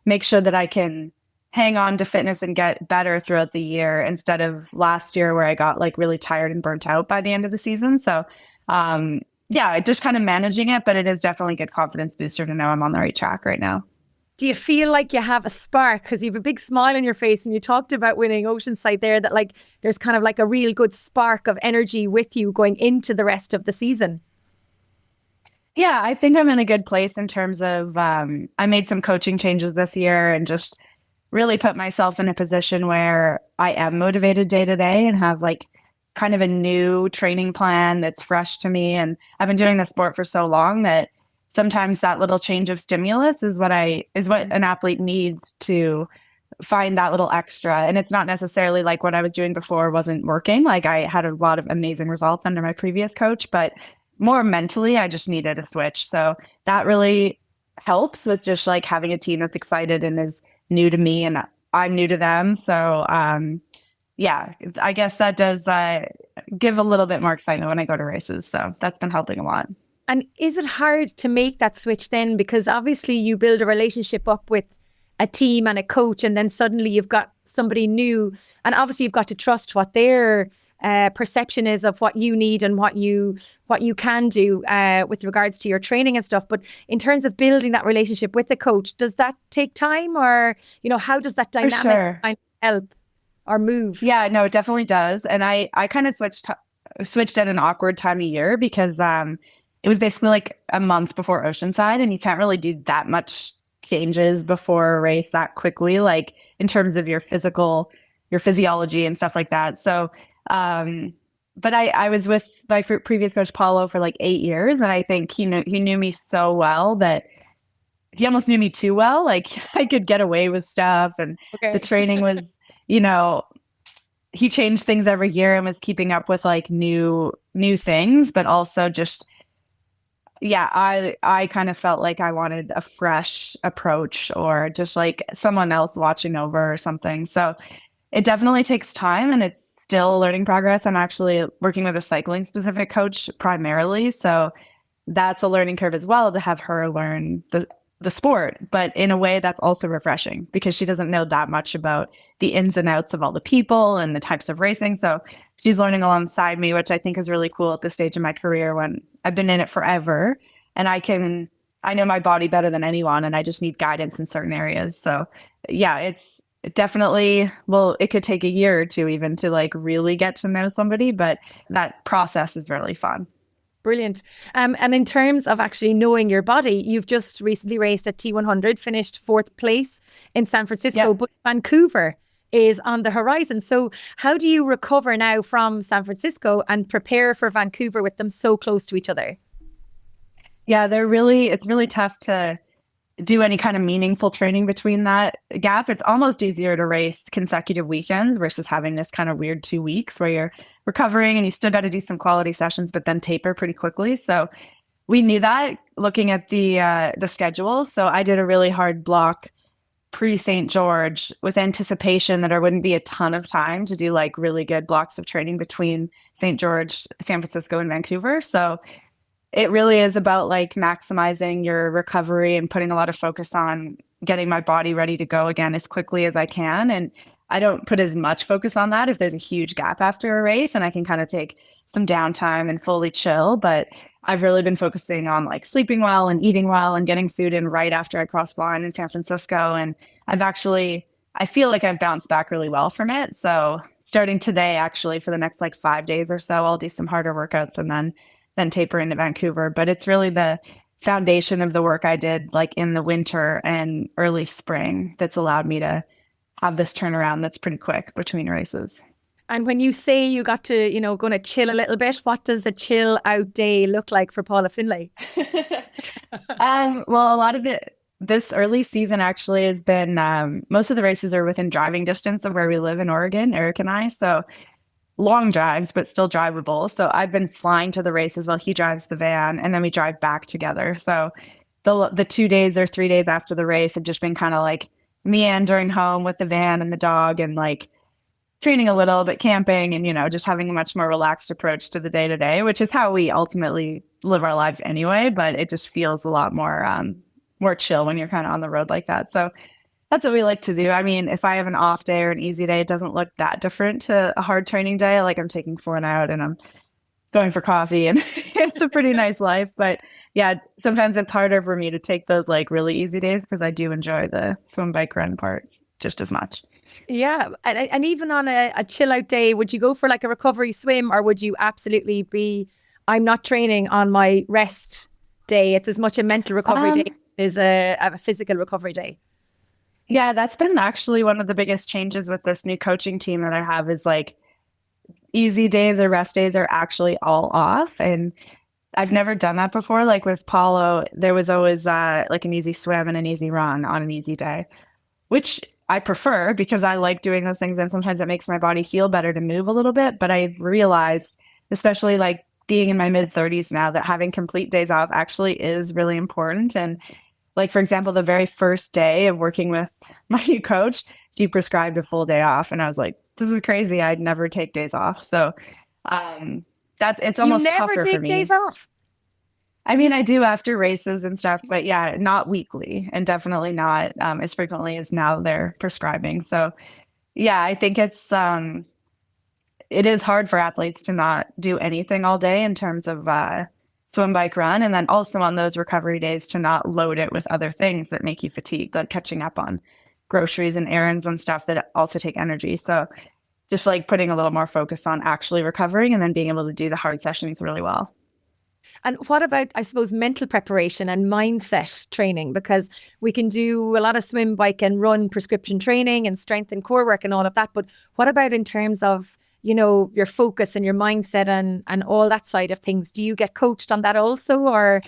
make sure that I can hang on to fitness and get better throughout the year instead of last year where I got like really tired and burnt out by the end of the season. So yeah, just kind of managing it, but it is definitely a good confidence booster to know I'm on the right track right now. Do you feel like you have a spark? Because you have a big smile on your face and you talked about winning Oceanside there, that like there's kind of like a real good spark of energy with you going into the rest of the season. Yeah, I think I'm in a good place in terms of I made some coaching changes this year and just really put myself in a position where I am motivated day to day and have like kind of a new training plan that's fresh to me. And I've been doing the sport for so long that sometimes that little change of stimulus is what an athlete needs to find that little extra. And it's not necessarily like what I was doing before wasn't working. Like I had a lot of amazing results under my previous coach, but more mentally, I just needed a switch. So that really helps with just like having a team that's excited and is new to me and I'm new to them. So yeah, I guess that does give a little bit more excitement when I go to races. So that's been helping a lot. And is it hard to make that switch then? Because obviously you build a relationship up with a team and a coach, and then suddenly you've got somebody new, and obviously you've got to trust what their perception is of what you need and what you can do with regards to your training and stuff. But in terms of building that relationship with the coach, does that take time, or how does that dynamic kind of help or move? Yeah, no, it definitely does. And I kind of switched at an awkward time of year because it was basically like a month before Oceanside, and you can't really do that much changes before a race that quickly, like in terms of your physiology and stuff like that. So, but I was with my previous coach, Paula, for like 8 years. And I think he knew me so well that he almost knew me too well. Like I could get away with stuff, and the training was, he changed things every year and was keeping up with like new things, but also just, yeah, I kind of felt like I wanted a fresh approach or just like someone else watching over or something. So it definitely takes time and it's still a learning progress. I'm actually working with a cycling specific coach primarily. So that's a learning curve as well, to have her learn the sport, but in a way that's also refreshing because she doesn't know that much about the ins and outs of all the people and the types of racing. So she's learning alongside me, which I think is really cool at this stage of my career when I've been in it forever and I know my body better than anyone and I just need guidance in certain areas. So yeah, it's definitely, well, it could take a year or two even to like really get to know somebody, but that process is really fun. Brilliant. And in terms of actually knowing your body, you've just recently raced at T100, finished 4th place in San Francisco, but Vancouver is on the horizon. So how do you recover now from San Francisco and prepare for Vancouver with them so close to each other? Yeah, it's really tough to do any kind of meaningful training between that gap. It's almost easier to race consecutive weekends versus having this kind of weird 2 weeks where you're recovering and you still got to do some quality sessions, but then taper pretty quickly. So we knew that looking at the schedule. So I did a really hard block pre-St. George with anticipation that there wouldn't be a ton of time to do like really good blocks of training between St. George, San Francisco, and Vancouver. So it really is about like maximizing your recovery and putting a lot of focus on getting my body ready to go again as quickly as I can. And I don't put as much focus on that if there's a huge gap after a race and I can kind of take some downtime and fully chill. But I've really been focusing on like sleeping well and eating well and getting food in right after I crossed the line in San Francisco. And I feel like I've bounced back really well from it. So starting today, actually, for the next like 5 days or so, I'll do some harder workouts and then taper into Vancouver. But it's really the foundation of the work I did like in the winter and early spring that's allowed me to have this turnaround that's pretty quick between races. And when you say you got to, going to chill a little bit, what does a chill out day look like for Paula Findlay? Well, a lot of this early season actually has been, most of the races are within driving distance of where we live in Oregon, Eric and I. So long drives, but still drivable. So I've been flying to the races while he drives the van, and then we drive back together. So the 2 days or 3 days after the race have just been kind of like meandering home with the van and the dog and like training a little bit, camping, and, just having a much more relaxed approach to the day to day, which is how we ultimately live our lives anyway. But it just feels a lot more chill when you're kind of on the road like that. So that's what we like to do. I mean, if I have an off day or an easy day, it doesn't look that different to a hard training day. Like I'm taking Fawn out and I'm going for coffee, and it's a pretty nice life. But yeah, sometimes it's harder for me to take those like really easy days because I do enjoy the swim, bike, run parts just as much. Yeah. And even on a chill out day, would you go for like a recovery swim, or would you absolutely be, I'm not training on my rest day? It's as much a mental recovery day as a physical recovery day. Yeah, that's been actually one of the biggest changes with this new coaching team that I have is like easy days or rest days are actually all off. And I've never done that before. Like with Paulo, there was always like an easy swim and an easy run on an easy day, which I prefer because I like doing those things. And sometimes it makes my body feel better to move a little bit. But I've realized, especially like being in my mid 30s now, that having complete days off actually is really important. And like, for example, the very first day of working with my new coach, she prescribed a full day off. And I was like, this is crazy. I'd never take days off. So it's almost you never tougher take for me. days off? I mean, I do after races and stuff, but yeah, not weekly and definitely not as frequently as now they're prescribing. So yeah, I think it is hard for athletes to not do anything all day in terms of swim, bike, run. And then also on those recovery days to not load it with other things that make you fatigued, like catching up on groceries and errands and stuff that also take energy. So just like putting a little more focus on actually recovering and then being able to do the hard sessions really well. And what about, I suppose, mental preparation and mindset training? Because we can do a lot of swim, bike and run prescription training and strength and core work and all of that. But what about in terms of, your focus and your mindset and all that side of things? Do you get coached on that also, or?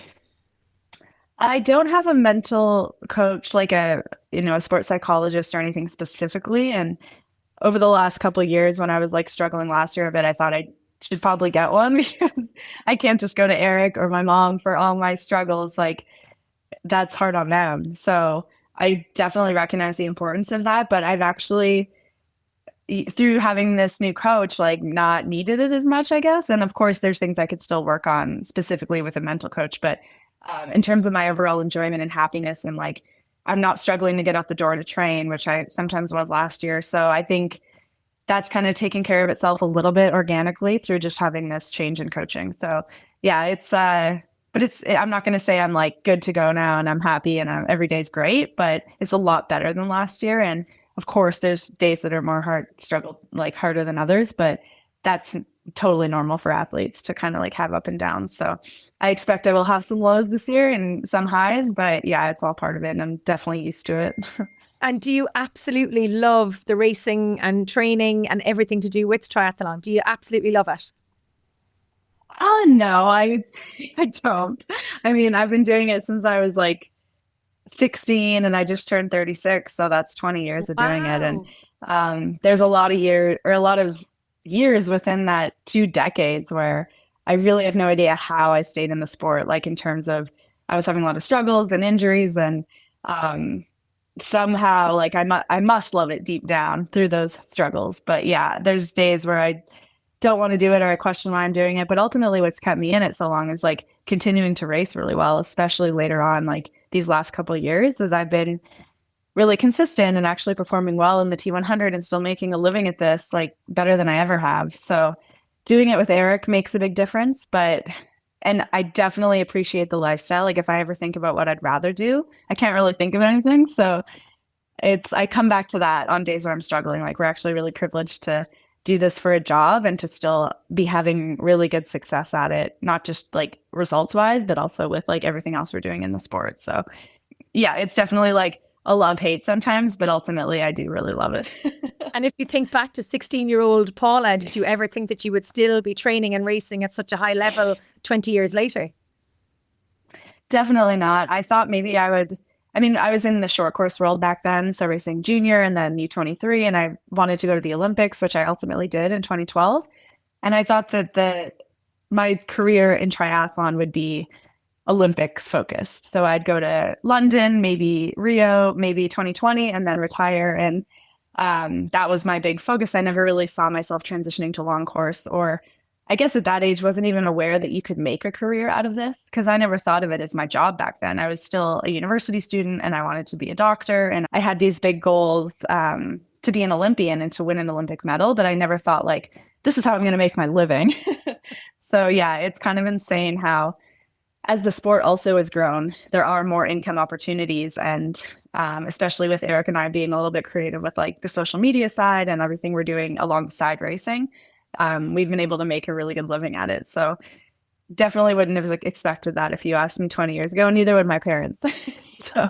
I don't have a mental coach, like a sports psychologist or anything specifically. And over the last couple of years, when I was like struggling last year a bit, I thought I should probably get one because I can't just go to Eric or my mom for all my struggles. Like that's hard on them. So I definitely recognize the importance of that. But I've actually, through having this new coach, like not needed it as much, I guess. And of course, there's things I could still work on specifically with a mental coach. But in terms of my overall enjoyment and happiness, and like I'm not struggling to get out the door to train, which I sometimes was last year. So I think that's kind of taking care of itself a little bit organically through just having this change in coaching. So yeah, I'm not going to say I'm like good to go now and I'm happy and every day's great, but it's a lot better than last year. And of course there's days that are more harder than others, but that's totally normal for athletes to kind of like have up and downs. So I expect I will have some lows this year and some highs, but yeah, it's all part of it and I'm definitely used to it. And do you absolutely love the racing and training and everything to do with triathlon? Do you absolutely love it? Oh, no, I don't. I mean, I've been doing it since I was like 16 and I just turned 36. So that's 20 years of doing it. And there's a lot of years within that 2 decades where I really have no idea how I stayed in the sport. Like in terms of, I was having a lot of struggles and injuries and somehow like I must love it deep down through those struggles. But yeah, there's days where I don't want to do it or I question why I'm doing it. But ultimately what's kept me in it so long is like continuing to race really well, especially later on, like these last couple of years, as I've been really consistent and actually performing well in the T100 and still making a living at this, like better than I ever have. So doing it with Eric makes a big difference. And I definitely appreciate the lifestyle. Like if I ever think about what I'd rather do, I can't really think of anything. So I come back to that on days where I'm struggling. Like we're actually really privileged to do this for a job and to still be having really good success at it, not just like results wise, but also with like everything else we're doing in the sport. So yeah, it's definitely like a love-hate sometimes, but ultimately I do really love it. And if you think back to 16-year-old Paula, did you ever think that you would still be training and racing at such a high level 20 years later? Definitely not. I thought maybe I would I mean, I was in the short course world back then, so racing junior and then U23, and I wanted to go to the Olympics, which I ultimately did in 2012. And I thought that my career in triathlon would be Olympics focused. So I'd go to London, maybe Rio, maybe 2020, and then retire. And that was my big focus. I never really saw myself transitioning to long course, or I guess at that age wasn't even aware that you could make a career out of this, because I never thought of it as my job back then. I was still a university student and I wanted to be a doctor, and I had these big goals to be an Olympian and to win an Olympic medal, but I never thought like, this is how I'm going to make my living. So yeah, it's kind of insane how as the sport also has grown, there are more income opportunities. And especially with Eric and I being a little bit creative with like the social media side and everything we're doing alongside racing, we've been able to make a really good living at it. So definitely wouldn't have like, expected that if you asked me 20 years ago, neither would my parents. So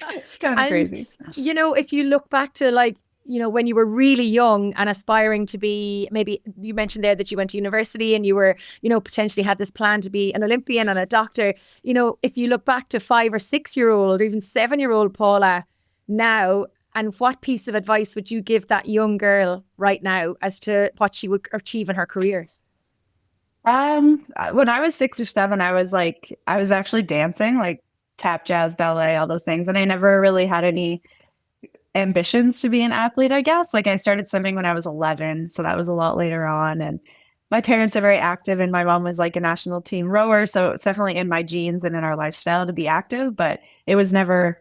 it's kind of crazy. You know, if you look back to like, you know, when you were really young and aspiring to be, maybe you mentioned there that you went to university and you were, you know, potentially had this plan to be an Olympian and a doctor. You know, if you look back to 5 or 6 year old or even 7-year-old Paula now, and what piece of advice would you give that young girl right now as to what she would achieve in her career? When I was 6 or 7, I was actually dancing, like tap, jazz, ballet, all those things. And I never really had any ambitions to be an athlete, I guess. Like I started swimming when I was 11, so that was a lot later on. And my parents are very active, and my mom was like a national team rower, so it's definitely in my genes and in our lifestyle to be active, but it was never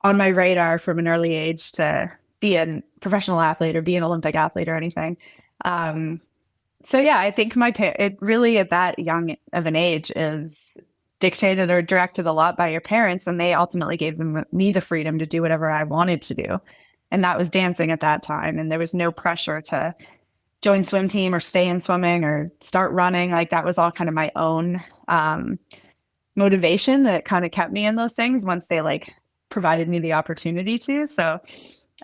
on my radar from an early age to be a professional athlete or be an Olympic athlete or anything. So yeah, I think it really at that young of an age is dictated or directed a lot by your parents, and they ultimately gave me the freedom to do whatever I wanted to do. And that was dancing at that time. And there was no pressure to join swim team or stay in swimming or start running. Like that was all kind of my own motivation that kind of kept me in those things once they like provided me the opportunity to. So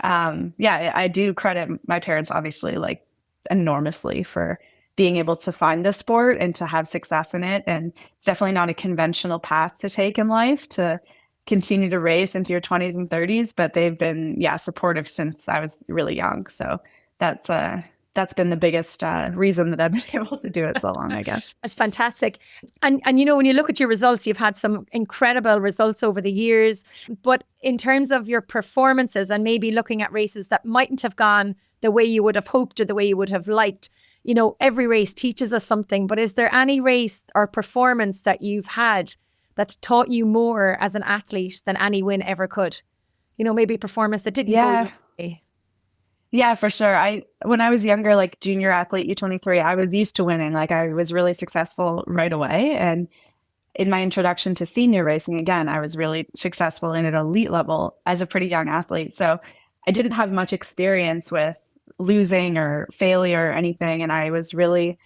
yeah, I do credit my parents obviously like enormously for being able to find a sport and to have success in it. And it's definitely not a conventional path to take in life to continue to race into your 20s and 30s, but they've been, supportive since I was really young. So that's been the biggest reason that I've been able to do it so long, I guess. That's fantastic. And you know, when you look at your results, you've had some incredible results over the years. But in terms of your performances and maybe looking at races that mightn't have gone the way you would have hoped or the way you would have liked, you know, every race teaches us something. But is there any race or performance that you've had that's taught you more as an athlete than any win ever could? You know, maybe a performance that didn't go your way. Yeah, for sure. When I was younger, like junior athlete, U23, I was used to winning. Like I was really successful right away. And in my introduction to senior racing, again, I was really successful in at elite level as a pretty young athlete. So I didn't have much experience with losing or failure or anything. And I was really,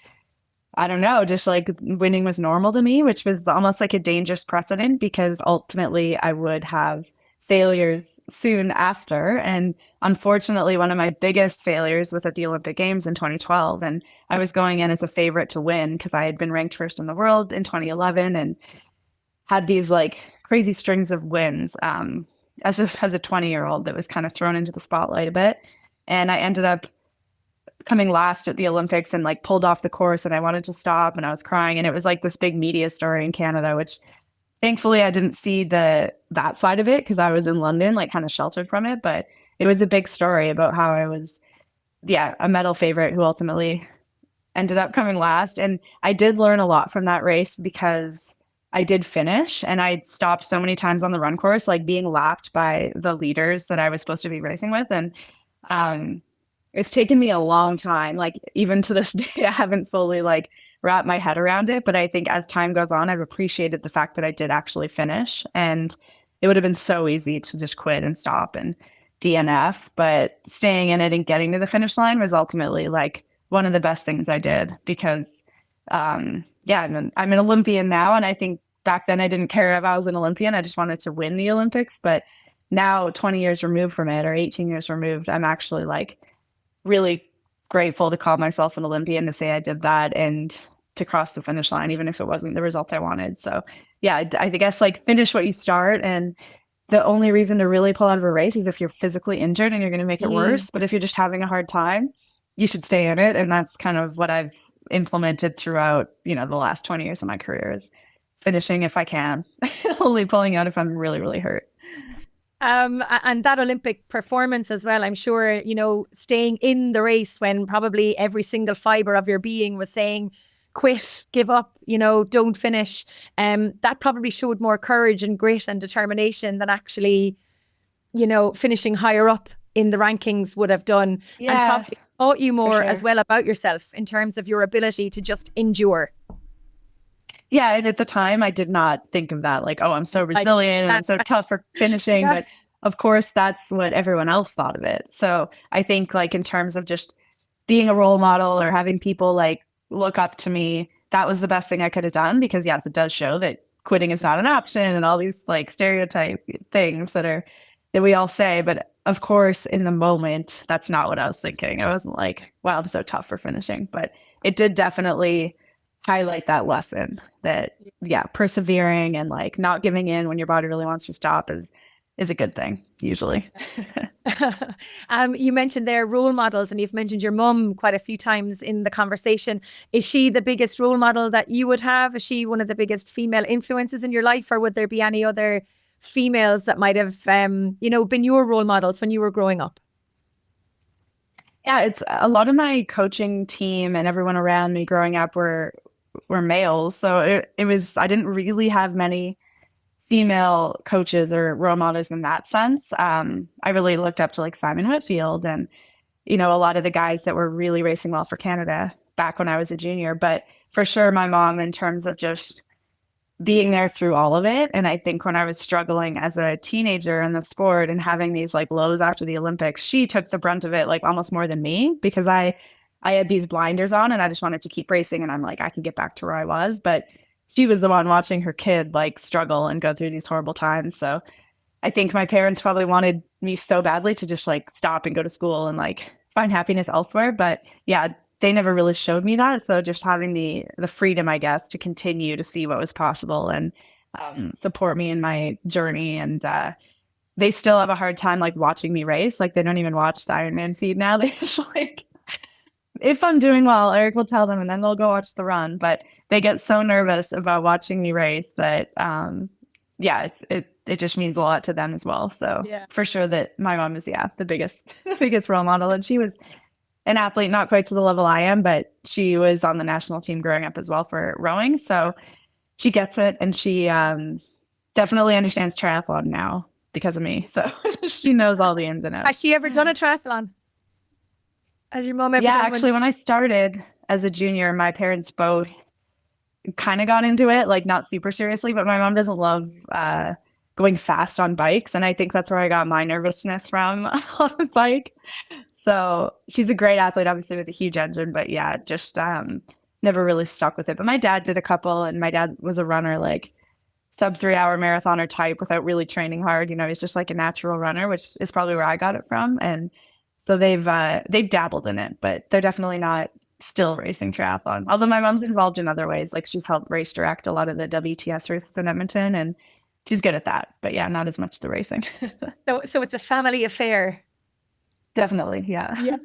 I don't know, just like winning was normal to me, which was almost like a dangerous precedent because ultimately I would have failures soon after. And unfortunately, one of my biggest failures was at the Olympic Games in 2012. And I was going in as a favorite to win because I had been ranked first in the world in 2011 and had these like crazy strings of wins as a 20-year-old that was kind of thrown into the spotlight a bit. And I ended up coming last at the Olympics and like pulled off the course, and I wanted to stop and I was crying. And it was like this big media story in Canada, which thankfully I didn't see that side of it because I was in London, like kind of sheltered from it. But it was a big story about how I was, a medal favorite who ultimately ended up coming last. And I did learn a lot from that race because I did finish, and I stopped so many times on the run course, like being lapped by the leaders that I was supposed to be racing with. And it's taken me a long time, like even to this day, I haven't fully like wrapped my head around it. But I think as time goes on, I've appreciated the fact that I did actually finish. And it would have been so easy to just quit and stop and DNF, but staying in it and getting to the finish line was ultimately like one of the best things I did because, I'm an Olympian now. And I think back then I didn't care if I was an Olympian. I just wanted to win the Olympics. But now 20 years removed from it or 18 years removed, I'm actually like really grateful to call myself an Olympian, to say I did that and to cross the finish line, even if it wasn't the result I wanted. So yeah, I guess like finish what you start and the only reason to really pull out of a race is if you're physically injured and you're going to make it worse. But if you're just having a hard time, you should stay in it. And that's kind of what I've implemented throughout, the last 20 years of my career is finishing if I can, only pulling out if I'm really, really hurt. And that Olympic performance as well, I'm sure, staying in the race when probably every single fiber of your being was saying, quit, give up, don't finish. That probably showed more courage and grit and determination than actually, finishing higher up in the rankings would have done. Yeah, and probably taught you more sure. as well about yourself in terms of your ability to just endure. Yeah, and at the time, I did not think of that. Like, oh, I'm so resilient and I'm so tough for finishing. Yeah. But of course, that's what everyone else thought of it. So I think like in terms of just being a role model or having people like look up to me, that was the best thing I could have done because yes, it does show that quitting is not an option and all these like stereotype things that we all say. But of course, in the moment, that's not what I was thinking. I wasn't like, wow, I'm so tough for finishing. But it did definitely highlight that lesson that, yeah, persevering and like not giving in when your body really wants to stop is a good thing, usually. You mentioned their role models and you've mentioned your mum quite a few times in the conversation. Is she the biggest role model that you would have? Is she one of the biggest female influences in your life, or would there be any other females that might have, been your role models when you were growing up? Yeah, it's a lot of my coaching team and everyone around me growing up were males. So it was, I didn't really have many female coaches or role models in that sense. I really looked up to like Simon Whitfield and, a lot of the guys that were really racing well for Canada back when I was a junior. But for sure, my mom, in terms of just being there through all of it. And I think when I was struggling as a teenager in the sport and having these like lows after the Olympics, she took the brunt of it like almost more than me because I had these blinders on and I just wanted to keep racing. And I'm like, I can get back to where I was. But she was the one watching her kid like struggle and go through these horrible times. So I think my parents probably wanted me so badly to just like stop and go to school and like find happiness elsewhere. But yeah, they never really showed me that. So just having the freedom, I guess, to continue to see what was possible and support me in my journey. And they still have a hard time like watching me race. Like they don't even watch the Ironman feed now. They just like, if I'm doing well, Eric will tell them and then they'll go watch the run. But they get so nervous about watching me race that it just means a lot to them as well. So for sure that my mom is the biggest role model. And she was an athlete, not quite to the level I am, but she was on the national team growing up as well for rowing. So she gets it. And she definitely understands triathlon now because of me. So she knows all the ins and outs. Has she ever done a triathlon? Has your mom ever Yeah, done actually, when I started as a junior, my parents both kind of got into it, like not super seriously, but my mom doesn't love going fast on bikes. And I think that's where I got my nervousness from on the bike. So she's a great athlete, obviously with a huge engine, but yeah, just never really stuck with it. But my dad did a couple, and my dad was a runner, like sub 3 hour marathoner type without really training hard. He's just like a natural runner, which is probably where I got it from. And so they've dabbled in it, but they're definitely not still racing triathlon. Although my mom's involved in other ways, like she's helped race direct a lot of the WTS races in Edmonton, and she's good at that. But yeah, not as much the racing. So it's a family affair. Definitely, yeah.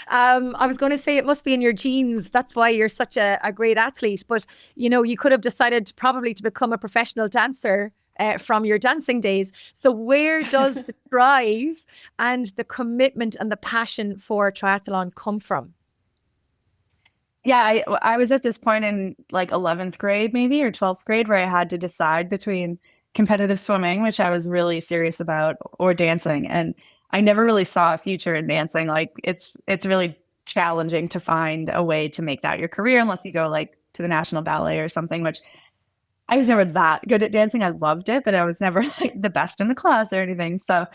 I was going to say it must be in your genes. That's why you're such a great athlete. But, you could have decided probably to become a professional dancer from your dancing days. So where does the drive and the commitment and the passion for triathlon come from? Yeah, I was at this point in like 11th grade maybe or 12th grade where I had to decide between competitive swimming, which I was really serious about, or dancing. And I never really saw a future in dancing. Like it's really challenging to find a way to make that your career unless you go like to the National Ballet or something, which I was never that good at dancing. I loved it, but I was never like the best in the class or anything. So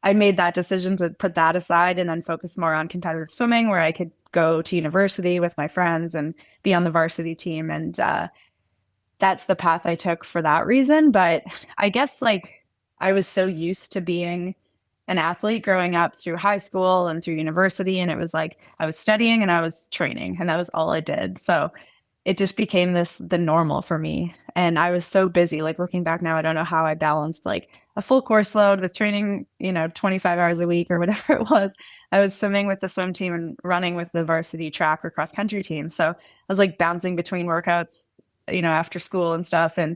I made that decision to put that aside and then focus more on competitive swimming, where I could go to university with my friends and be on the varsity team. And that's the path I took for that reason. But I guess like I was so used to being an athlete growing up through high school and through university. And it was like I was studying and I was training, and that was all I did. So it just became the normal for me. And I was so busy. Like looking back now, I don't know how I balanced like a full course load with training, 25 hours a week or whatever it was. I was swimming with the swim team and running with the varsity track or cross country team. So I was like bouncing between workouts, after school and stuff. And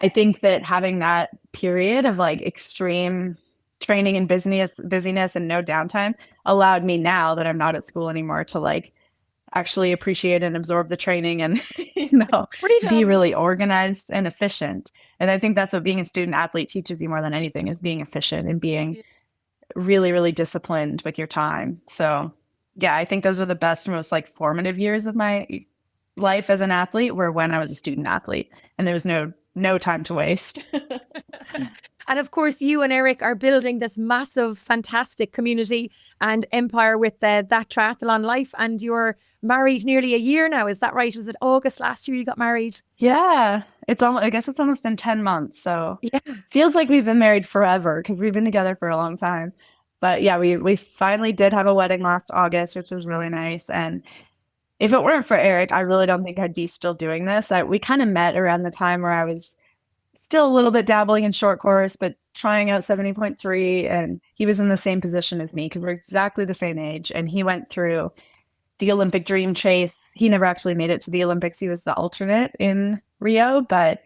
I think that having that period of like extreme training and busyness and no downtime allowed me, now that I'm not at school anymore, to like actually appreciate and absorb the training and be really organized and efficient. And I think that's what being a student athlete teaches you more than anything, is being efficient and being really, really disciplined with your time. So yeah, I think those are the best, most like formative years of my life as an athlete were when I was a student athlete, and there was no time to waste. And of course, you and Eric are building this massive, fantastic community and empire with that triathlon life. And you're married nearly a year now. Is that right? Was it August last year you got married? Yeah, I guess it's almost been 10 months. So yeah, feels like we've been married forever because we've been together for a long time. But yeah, we finally did have a wedding last August, which was really nice. And if it weren't for Eric, I really don't think I'd be still doing this. We kind of met around the time where I was still a little bit dabbling in short course, but trying out 70.3. And he was in the same position as me because we're exactly the same age. And he went through the Olympic dream chase. He never actually made it to the Olympics. He was the alternate in Rio, but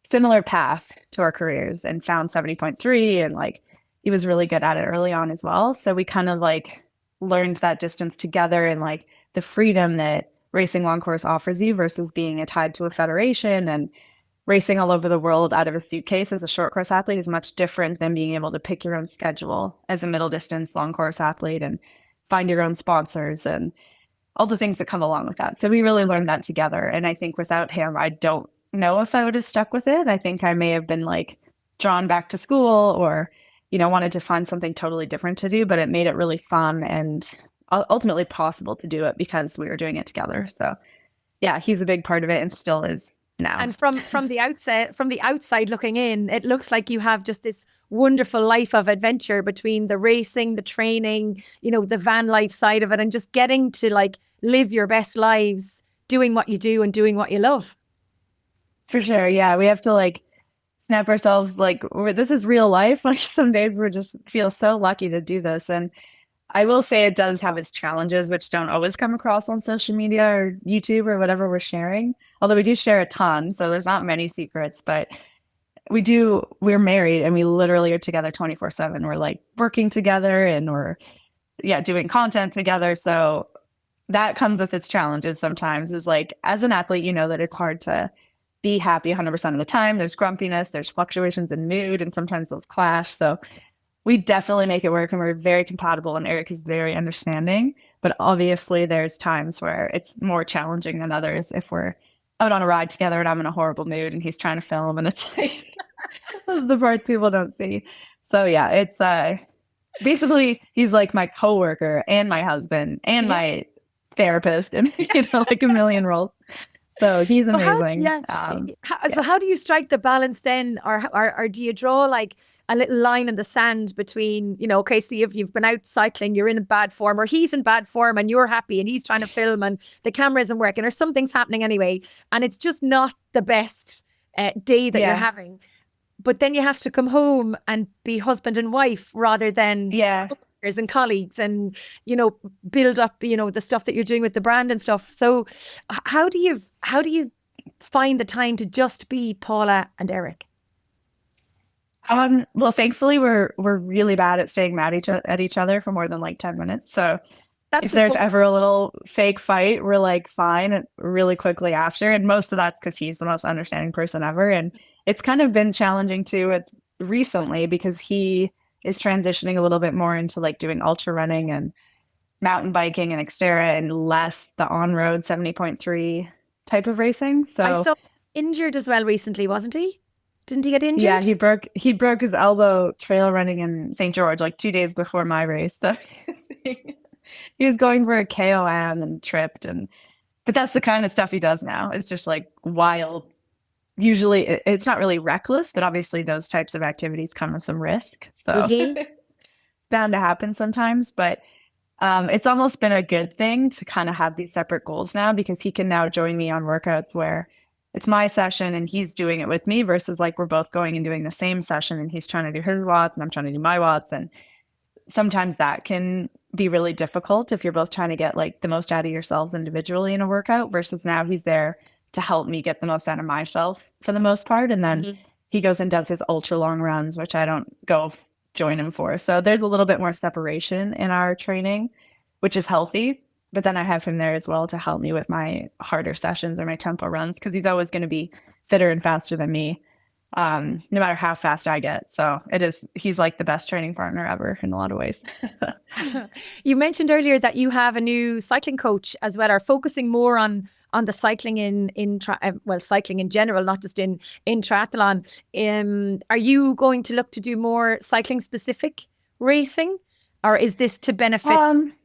similar path to our careers, and found 70.3. And like, he was really good at it early on as well. So we kind of like learned that distance together, and like the freedom that racing long course offers you versus being tied to a federation. And racing all over the world out of a suitcase as a short course athlete is much different than being able to pick your own schedule as a middle distance long course athlete and find your own sponsors and all the things that come along with that. So we really learned that together. And I think without him, I don't know if I would have stuck with it. I think I may have been like drawn back to school or, wanted to find something totally different to do, but it made it really fun and ultimately possible to do it because we were doing it together. So yeah, he's a big part of it and still is now. And from the outside looking in, it looks like you have just this wonderful life of adventure between the racing, the training, the van life side of it, and just getting to like live your best lives, doing what you do and doing what you love. For sure. Yeah. We have to like snap ourselves like, this is real life. Like some days we're just feel so lucky to do this. And I will say it does have its challenges, which don't always come across on social media or YouTube or whatever we're sharing. Although we do share a ton, so there's not many secrets, but we're married and we literally are together 24/7. We're like working together and we're doing content together. So that comes with its challenges sometimes, is like, as an athlete, that it's hard to be happy 100% of the time. There's grumpiness, there's fluctuations in mood, and sometimes those clash. So we definitely make it work, and we're very compatible, and Eric is very understanding. But obviously there's times where it's more challenging than others if we're out on a ride together and I'm in a horrible mood and he's trying to film, and it's like those are the parts people don't see. So yeah, it's basically he's like my coworker and my husband and my therapist and like a million roles. So he's amazing. So how do you strike the balance then? Or do you draw like a little line in the sand between, okay, so you've been out cycling, you're in bad form, or he's in bad form and you're happy and he's trying to film and the camera isn't working or something's happening anyway. And it's just not the best day that you're having. But then you have to come home and be husband and wife rather than and colleagues and, build up, the stuff that you're doing with the brand and stuff. So how do you find the time to just be Paula and Eric? Well, thankfully we're really bad at staying mad at each other for more than like 10 minutes. So if there's ever a little fake fight, we're like fine really quickly after. And most of that's because he's the most understanding person ever. And it's kind of been challenging too recently because he is transitioning a little bit more into like doing ultra running and mountain biking and Xterra and less the on-road 70.3 type of racing. So I saw injured as well recently, wasn't he? Didn't he get injured? Yeah, he broke his elbow trail running in St. George like 2 days before my race. So he was going for a KOM and tripped, but that's the kind of stuff he does now. It's just like wild. Usually it's not really reckless, but obviously those types of activities come with some risk. So it's bound to happen sometimes, but it's almost been a good thing to kind of have these separate goals now because he can now join me on workouts where it's my session and he's doing it with me versus like we're both going and doing the same session and he's trying to do his watts and I'm trying to do my watts. And sometimes that can be really difficult if you're both trying to get like the most out of yourselves individually in a workout versus now he's there to help me get the most out of myself for the most part. And then he goes and does his ultra long runs, which I don't go join him for. So there's a little bit more separation in our training, which is healthy. But then I have him there as well to help me with my harder sessions or my tempo runs because he's always going to be fitter and faster than me, no matter how fast I get. So he's like the best training partner ever in a lot of ways. You mentioned earlier that you have a new cycling coach as well, or focusing more on the cycling cycling in general, not just in triathlon. Are you going to look to do more cycling specific racing, or is this to benefit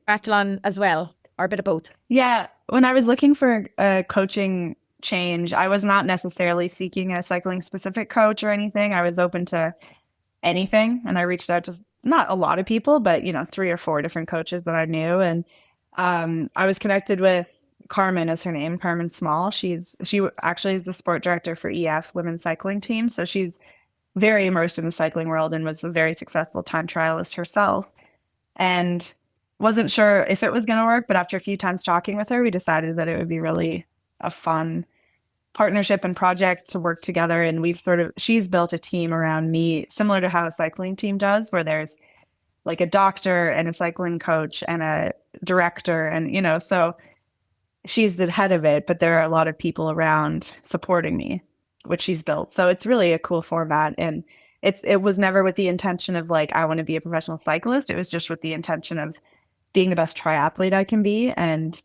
triathlon as well? Or a bit of both? Yeah. When I was looking for a coaching change, I was not necessarily seeking a cycling specific coach or anything. I was open to anything. And I reached out to not a lot of people, but 3 or 4 different coaches that I knew. And I was connected with Carmen, is her name, Carmen Small. She actually is the sport director for EF women's cycling team. So she's very immersed in the cycling world and was a very successful time trialist herself. And wasn't sure if it was going to work, but after a few times talking with her, we decided that it would be really a fun partnership and project to work together. And she's built a team around me, similar to how a cycling team does, where there's like a doctor and a cycling coach and a director. And, so she's the head of it, but there are a lot of people around supporting me, which she's built. So it's really a cool format. And it was never with the intention of like, I want to be a professional cyclist. It was just with the intention of being the best triathlete I can be and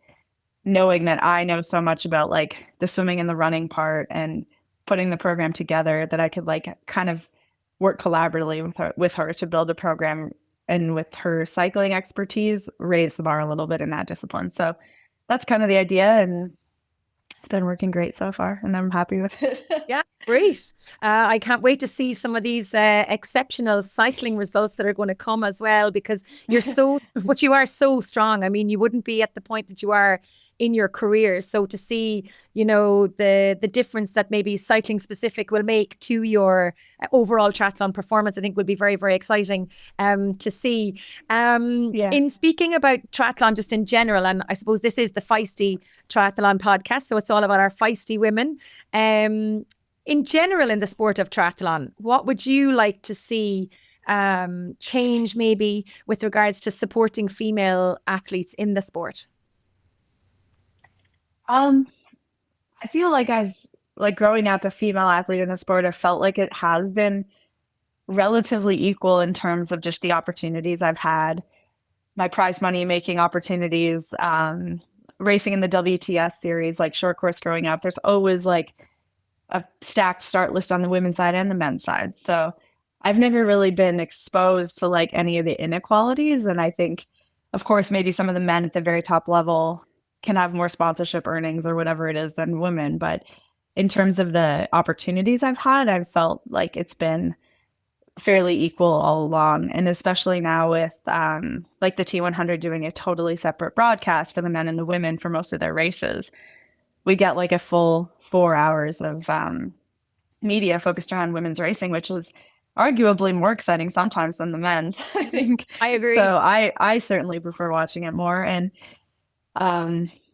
knowing that I know so much about like the swimming and the running part and putting the program together that I could like kind of work collaboratively with her to build a program, and with her cycling expertise, raise the bar a little bit in that discipline. So that's kind of the idea, and it's been working great so far, and I'm happy with it. Yeah, great. I can't wait to see some of these exceptional cycling results that are going to come as well, because you are so strong. I mean, you wouldn't be at the point that you are in your career. So to see, the difference that maybe cycling specific will make to your overall triathlon performance, I think would be very, very exciting to see. In speaking about triathlon just in general, and I suppose this is the Feisty Triathlon podcast, so it's all about our feisty women. In general, in the sport of triathlon, what would you like to see change maybe with regards to supporting female athletes in the sport? I feel like growing up a female athlete in the sport, I felt like it has been relatively equal in terms of just the opportunities I've had, my prize money making opportunities, racing in the WTS series, like short course growing up. There's always like a stacked start list on the women's side and the men's side. So I've never really been exposed to like any of the inequalities. And I think, of course, maybe some of the men at the very top level can have more sponsorship earnings or whatever it is than women. But in terms of the opportunities I've had, I've felt like it's been fairly equal all along. And especially now with like the T100 doing a totally separate broadcast for the men and the women for most of their races, we get like a full 4 hours of media focused around women's racing, which is arguably more exciting sometimes than the men's, I think. I agree. So I certainly prefer watching it more. And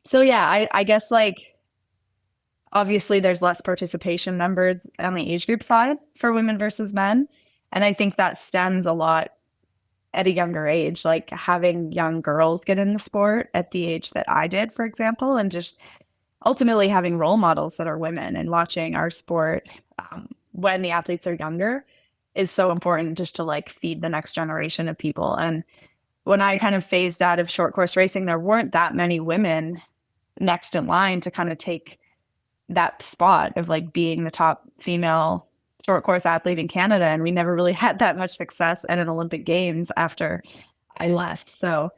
so yeah, I guess like obviously there's less participation numbers on the age group side for women versus men. And I think that stems a lot at a younger age, like having young girls get in the sport at the age that I did, for example, and just ultimately having role models that are women and watching our sport when the athletes are younger is so important just to like feed the next generation of people. And when I kind of phased out of short course racing, there weren't that many women next in line to kind of take that spot of like being the top female short course athlete in Canada. And we never really had that much success at an Olympic Games after I left. So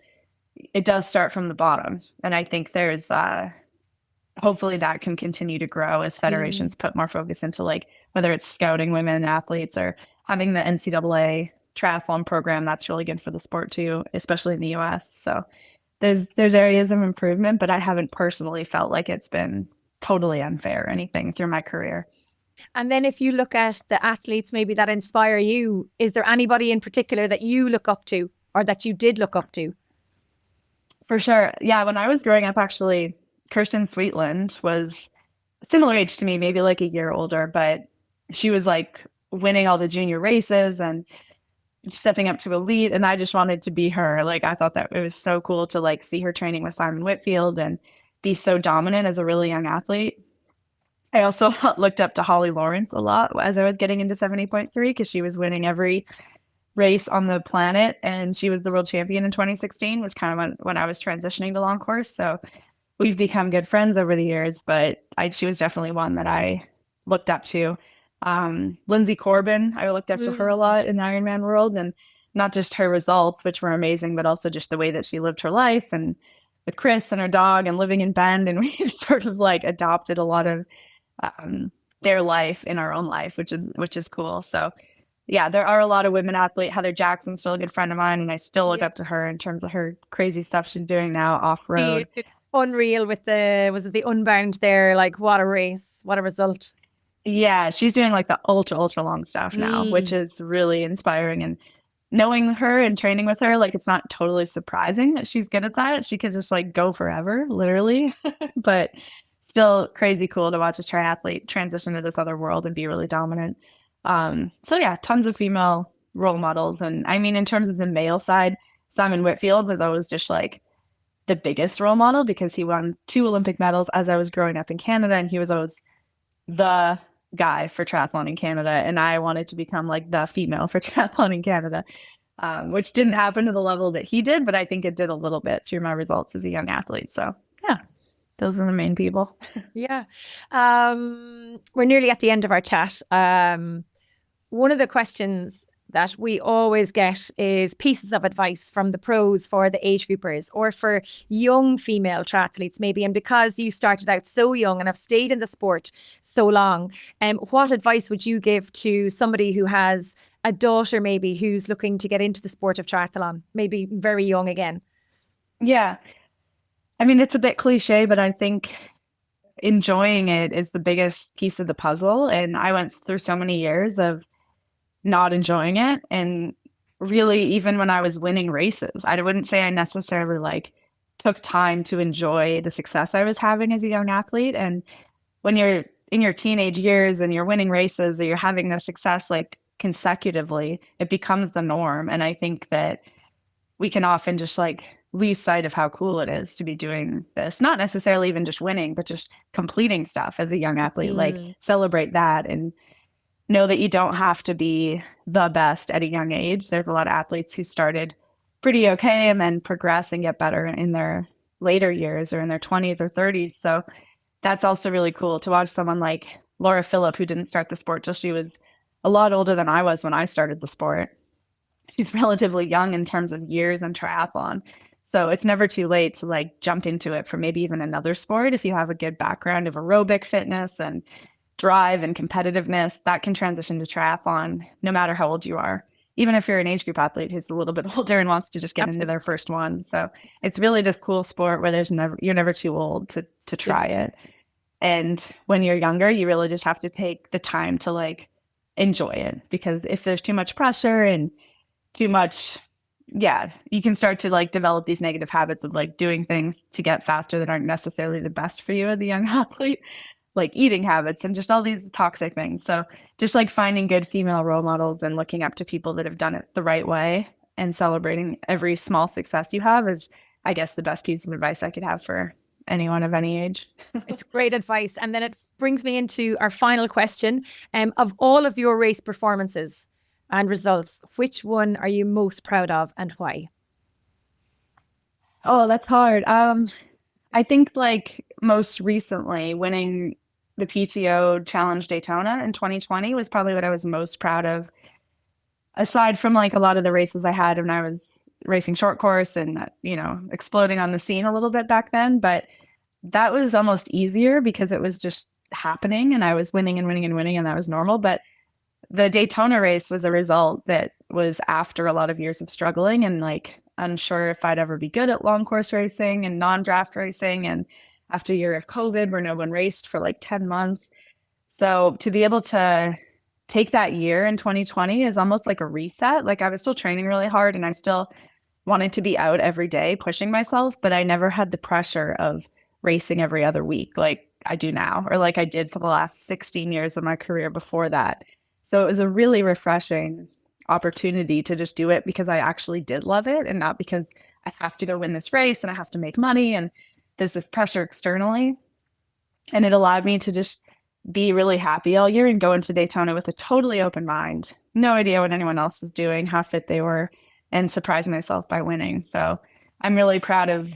it does start from the bottom. And I think there's hopefully that can continue to grow as federations put more focus into like whether it's scouting women athletes or having the NCAA triathlon program. That's really good for the sport too, especially in the US. So there's areas of improvement, but I haven't personally felt like it's been totally unfair or anything through my career. And then if you look at the athletes maybe that inspire you, is there anybody in particular that you look up to or that you did look up to? For sure. Yeah, when I was growing up, actually, Kirsten Sweetland was a similar age to me, maybe like a year older, but she was like winning all the junior races and stepping up to elite. And I just wanted to be her. Like, I thought that it was so cool to like see her training with Simon Whitfield and be so dominant as a really young athlete. I also looked up to Holly Lawrence a lot as I was getting into 70.3 because she was winning every race on the planet, and she was the world champion in 2016, was kind of when I was transitioning to long course. So we've become good friends over the years, but she was definitely one that I looked up to. Lindsay Corbin, I looked up to her a lot in the Ironman world, and not just her results, which were amazing, but also just the way that she lived her life and with Chris and her dog and living in Bend. And we've sort of like adopted a lot of their life in our own life, which is cool. So yeah, there are a lot of women athletes. Heather Jackson's still a good friend of mine, and I still look up to her in terms of her crazy stuff she's doing now off road. Unreal with was it the Unbound there? Like, what a race, what a result. Yeah, she's doing like the ultra long stuff now, which is really inspiring. And knowing her and training with her, like, it's not totally surprising that she's good at that. She could just like go forever, literally. But still crazy cool to watch a triathlete transition to this other world and be really dominant. So yeah, tons of female role models. And I mean, in terms of the male side, Simon Whitfield was always just like the biggest role model because he won 2 Olympic medals as I was growing up in Canada, and he was always the guy for triathlon in Canada. And I wanted to become like the female for triathlon in Canada, which didn't happen to the level that he did, but I think it did a little bit through my results as a young athlete. So yeah, those are the main people. Yeah. We're nearly at the end of our chat. One of the questions that we always get is pieces of advice from the pros for the age groupers or for young female triathletes maybe. And because you started out so young and have stayed in the sport so long, what advice would you give to somebody who has a daughter maybe who's looking to get into the sport of triathlon, maybe very young again? Yeah. I mean, it's a bit cliche, but I think enjoying it is the biggest piece of the puzzle. And I went through so many years of not enjoying it. And really, even when I was winning races, I wouldn't say I necessarily like took time to enjoy the success I was having as a young athlete. And when you're in your teenage years and you're winning races or you're having the success like consecutively, it becomes the norm. And I think that we can often just like lose sight of how cool it is to be doing this, not necessarily even just winning, but just completing stuff as a young athlete, like celebrate that and know that you don't have to be the best at a young age. There's a lot of athletes who started pretty okay and then progress and get better in their later years or in their 20s or 30s. So that's also really cool to watch someone like Laura Phillip, who didn't start the sport till she was a lot older than I was when I started the sport. She's relatively young in terms of years in triathlon. So it's never too late to like jump into it for maybe even another sport. If you have a good background of aerobic fitness and drive and competitiveness, that can transition to triathlon no matter how old you are. Even if you're an age group athlete who's a little bit older and wants to just get into their first one. So it's really this cool sport where you're never too old to try it. And when you're younger, you really just have to take the time to like enjoy it, because if there's too much pressure and too much, you can start to like develop these negative habits of like doing things to get faster that aren't necessarily the best for you as a young athlete, like eating habits and just all these toxic things. So just like finding good female role models and looking up to people that have done it the right way and celebrating every small success you have is, I guess, the best piece of advice I could have for anyone of any age. It's great advice. And then it brings me into our final question. Of all of your race performances and results, which one are you most proud of and why? Oh, that's hard. I think like most recently winning the PTO Challenge Daytona in 2020 was probably what I was most proud of, aside from like a lot of the races I had when I was racing short course and, exploding on the scene a little bit back then. But that was almost easier because it was just happening and I was winning and winning and winning, and that was normal. But the Daytona race was a result that was after a lot of years of struggling and like unsure if I'd ever be good at long course racing and non-draft racing. And after a year of COVID where no one raced for like 10 months. So to be able to take that year in 2020 is almost like a reset. Like I was still training really hard and I still wanted to be out every day pushing myself, but I never had the pressure of racing every other week like I do now, or like I did for the last 16 years of my career before that. So it was a really refreshing opportunity to just do it because I actually did love it and not because I have to go win this race and I have to make money and there's this pressure externally. And it allowed me to just be really happy all year and go into Daytona with a totally open mind, no idea what anyone else was doing, how fit they were, and surprise myself by winning. So I'm really proud of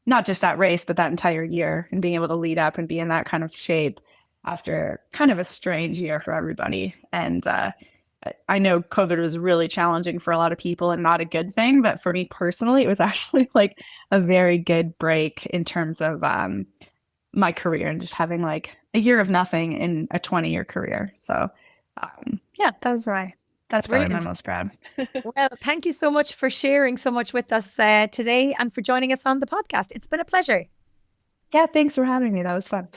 not just that race, but that entire year and being able to lead up and be in that kind of shape after kind of a strange year for everybody. And I know COVID was really challenging for a lot of people and not a good thing, but for me personally, it was actually like a very good break in terms of my career and just having like a year of nothing in a 20-year career. So yeah, that's right. That's probably my most proud. Well, thank you so much for sharing so much with us today and for joining us on the podcast. It's been a pleasure. Yeah, thanks for having me. That was fun.